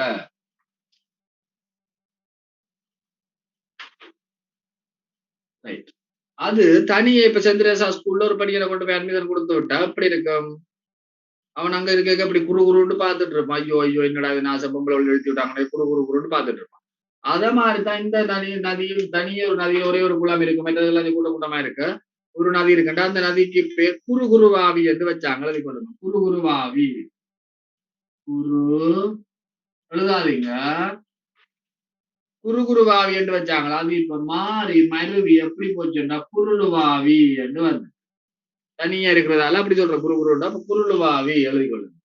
அது தனியே இப்ப சந்திரசா ஸ்கூல்ல ஒரு படிகளை கொண்டு போய் அட்மிஷன் கொடுத்து விட்டா எப்படி இருக்கும்? அவன் அங்க இருக்க அப்படி குறு குருன்னு பாத்துட்டு இருப்பான். ஐயோ ஐயோ என்னடா நாச பொம்பளை எழுதி விட்டாங்க குறு குறு குருன்னு பாத்துட்டு இருப்பான். அத மாதிரிதான் இந்த நதியும் தனியே ஒரு நதியில் ஒரே ஒரு குளம் இருக்கு, மற்றதெல்லாம் கூட்ட கூட்டமா இருக்கு. ஒரு நதி இருக்குண்டா அந்த நதிக்கு பேர் குறு குருவாவி என்று வச்சாங்க. எழுதி கொள்ளணும், குறு குருவாவி. குரு எழுதாதீங்க, குறுகுருவாவி என்று வச்சாங்களா. அது இப்ப மாறி மருவி எப்படி போச்சுன்னா குருளுவாவி என்று வந்து தனியா இருக்கிறதால அப்படி சொல்ற குருகுருண்டா. குருளுவாவி எழுதி கொள்ளுங்க,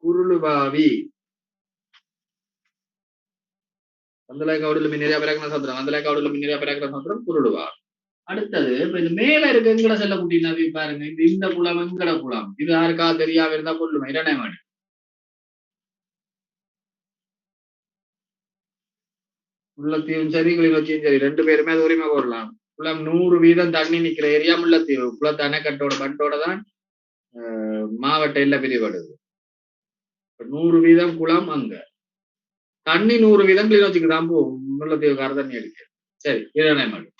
குருளுவாவி. வந்தலைக்காவடுல நிறைய பிறக்கிற சத்திரம், வந்தலைக்காவடுல நிறைய பிறக்கிற சத்திரம் குருளுவாவி. அடுத்தது இப்ப இது மேல இருக்க எங்கட செல்ல குட்டி நதி பாருங்க. இந்த குளம் எங்கட குளம். இது யாருக்கா தெரியாம இருந்தா கொள்ளுமே இரண்டாம் முல்லைத்தீவும் சரி கிளிநொச்சியும் சரி ரெண்டு பேருமே அது உரிமை கோரலாம். குளம் 100% தண்ணி நிக்கிற ஏரியா முல்லைத்தீவு. குளத்து அணைக்கட்டோட பண்டோட தான் மாவட்ட எல்லை பிரிவடுது. 100% குளம் அங்க, தண்ணி 100% கிளிநொச்சிக்கு தான் போகும். முல்லைத்தீவுக்கார தண்ணி அடிக்க. சரி இரண்டாம் ஆண்டு.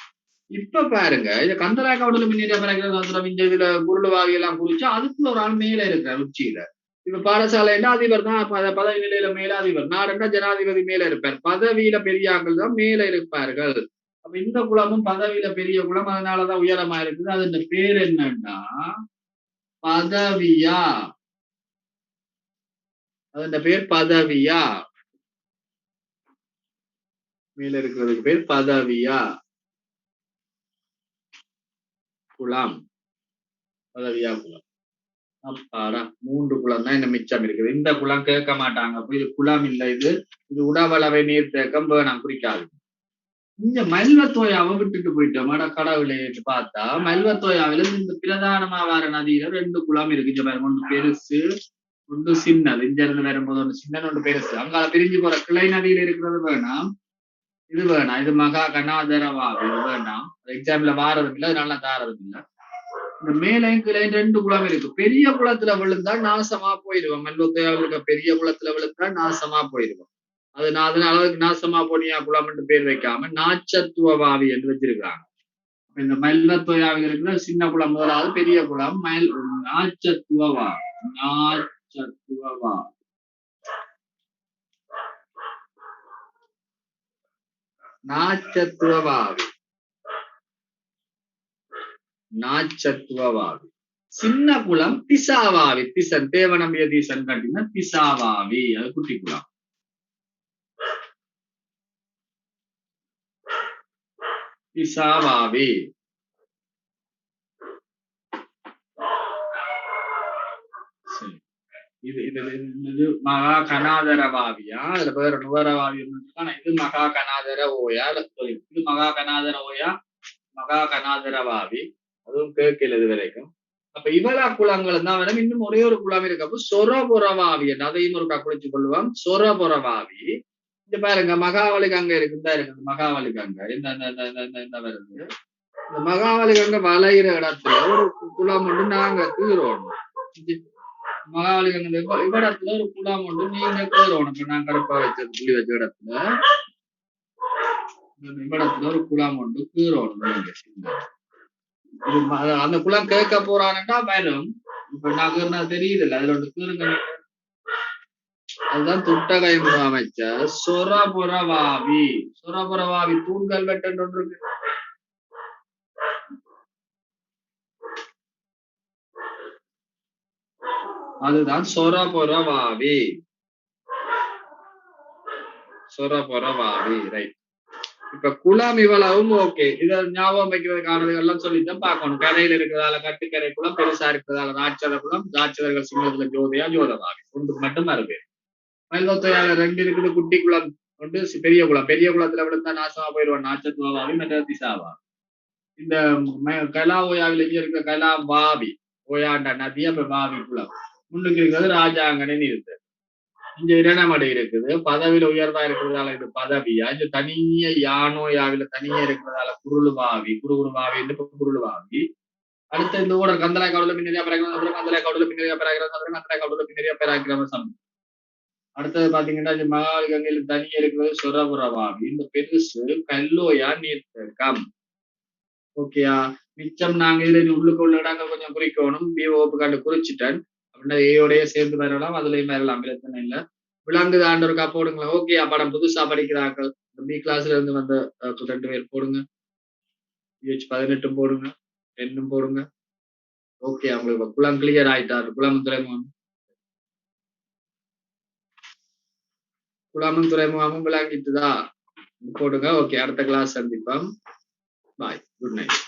இப்ப பாருங்க, இத கந்தலாக்காவடுல முன்னேறிய பிறகு இந்த இதுல குருளுவாவி எல்லாம் குறிச்சு அதுக்குள்ள ஒரு ஆள் மேல இருக்கிறார் உச்சியில. இப்ப பாடசாலைன்னா அதிபர் தான் பதவி நிலையில மேல அதிபர், நாடுன்னா ஜனாதிபதி மேல இருப்பார். பதவியில பெரிய ஆட்கள் தான் மேல இருப்பார்கள். அப்ப இந்த குளமும் பதவியில பெரிய குளம், அதனாலதான் உயரமா இருக்குது. அது பேர் என்னன்னா பதவியா. அது பேர் பதவியா. மேல இருக்கிறதுக்கு பேர் பதவியா குளம். பதவியா குளம். அப்பாடா 3 குளம் தான் என்ன மிச்சம் இருக்குது. இந்த குளம் கேட்க மாட்டாங்க. அப்ப இது குளம் இல்ல, இது இது உடவளவை நீர்த்தேக்கம் வேணாம் குறிக்காது. இந்த மல்வத்தோயாவை விட்டுட்டு போயிட்டோம். கடவுளை பார்த்தா மல்வத்தோயாவில இந்த பிரதானமா வர நதியில 2 குளம் இருக்கு. ஒன்று பெருசு ஒன்று சின்னது. இங்க இருந்து வரும்போது ஒன்று சின்ன ஒன்று பெருசு. அங்கால பிரிஞ்சு போற கிளை நதியில இருக்கிறது வேணாம், இது வேணாம். இது மகா கனாதரவாவி வேண்டாம். எக்ஸாம்ல வாரதும் இல்லை, அதனால தாரதும் இல்லை. இந்த மேலையும் கிளையும் 2 குளம் இருக்கு. பெரிய குளத்துல விழுந்தா நாசமா போயிடுவோம். மல்வத்தோயாவில் இருக்க பெரிய குளத்துல விழுந்தா நாசமா போயிடுவோம். அதனால நாசமா போனியா குளம் என்று பேர் வைக்காம நாச்சத்துவவாவி என்று வச்சிருக்காங்க. இந்த மல்வத்தோயாவில் இருக்கிற சின்ன குளம் முதலாவது, பெரிய குளம் நாச்சத்துவவா. நாச்சத்துவவா நாச்சத்துவவாவி. நாச்சத்துவவாவி. சின்ன குளம் பிசாவாவி. திசன் தேவநம்பிய தீசன் கட்டின பிசாவாவி, அது குட்டி குளம். பிசாவாவி. இது இது இது மகா கனாதரவாவியா, அதுல பேர் நுவரவாவி. இது மகா கனாதர ஓயா, இது மகா கனாதர ஓயா, மகா கனாதரவாவி. அதுவும் கேட்கல இது வரைக்கும். அப்ப இவளா குளங்கள் தான் வேணும். இன்னும் ஒரே ஒரு குளம் இருக்கப்போ சொரபுறவாவி, அதையும் ஒரு குளிச்சு கொள்ளுவோம். சொரபுறவாவி. இந்த பாருங்க மகாவலி கங்கை இருக்குதான் இருக்குது. மகாவலி கங்கை இந்த வருது. இந்த மகாவலி கங்கை வளைகிற இடத்துல ஒரு குளம் ஒன்று நாங்க கீறோம். மகாவலி கங்கை இடத்துல ஒரு குளம் ஒன்று நீங்க கீறோம். இப்ப நான் கருப்பா வச்ச புள்ளி வச்ச இடத்துல இடத்துல ஒரு குளம் ஒன்று கீறோம். அந்த குளம் கேட்க போறான்டா வரும். இப்ப நாங்க தெரியுது இல்ல, அதுல ஒன்று கீறுங்க. அதுதான் துட்டகை அமைச்சர் சொரபுறவாவி. சொரபுறவாவி தூண்கள் வெட்டு இருக்கு. அதுதான் சொரபுறவாவி. சொரபுறவாவி, ரைட். இப்ப குளம் இவ்வளவும் ஓகே. இதை ஞாபகம் வைக்கிறதுக்கானது எல்லாம் சொல்லித்தான் பார்க்கணும். கரையில இருக்கிறதால கட்டுக்கரை குளம், பெருசா இருக்கிறதால ராட்சத குளம், ராட்சதர்கள் சிங்களத்துல ஜோதியா ஜோதவாவி. ஒன்றுக்கு மட்டும் மறுபே. மல்வத்தோயால 2 இருக்குது. குட்டி குளம் ஒன்று, பெரிய குளம். பெரிய குளத்துல விழுந்தா நாசமா போயிடுவான் நாச்சத்துவாவி, மற்ற திசாவா. இந்த கலா ஓயாவில இங்க இருக்கிற கலா வாவி, ஓயாண்ட நதி, அப்ப வாவி குளம். முன்னுக்கு இருக்கிறது ராஜாங்கனை இருக்கு. இங்க இரணமடை இருக்குது. பதவியில உயர்வா இருக்கிறதால இது பதவியா. இந்த தனிய யானோயாவில தனியா இருக்கிறதால குருளுவாவி. குருகுருவாவி குருளுவாவி. அடுத்த இந்த ஓடர் கந்தலாய் காவல பின்னரியா பராக்கிரம கந்தலாய் காவல பின்னரியா பராக்கிரம கந்தலாய் காவல பின்னரியா பராக்கிரம சம். அடுத்தது பாத்தீங்கன்னா மகாவலி கங்கையில் தனி இருக்கிறது சொரபுரவாவி. இந்த பெருசு கல்லோயா நீர்த்தேக்கம். ஓகேயா, மிச்சம் நாங்க இதுல உள்ளுக்கு உள்ள இடங்கள் கொஞ்சம் குறிக்கணும். பி வகுப்பு காண்டு குறிச்சிட்டேன் அப்படின்னா ஏயோடய சேர்ந்து வரலாம், அதுலயும் வரலாம், பிரச்சனை இல்லை. விலங்குது ஆண்டோருக்கா போடுங்களா? ஓகே, படம் புதுசா படிக்கிறார்கள் பி கிளாஸ்ல இருந்து வந்த 2 பேர் போடுங்க. PH 18 போடுங்க, 10 போடுங்க. ஓகே, அவங்களுக்கு குளம் கிளியர் ஆயிட்டாரு. குளமும் துறைமுகமும் விளங்கிட்டுதா போடுங்க. ஓகே, அடுத்த கிளாஸ் சந்திப்போம். பாய், குட் நைட்.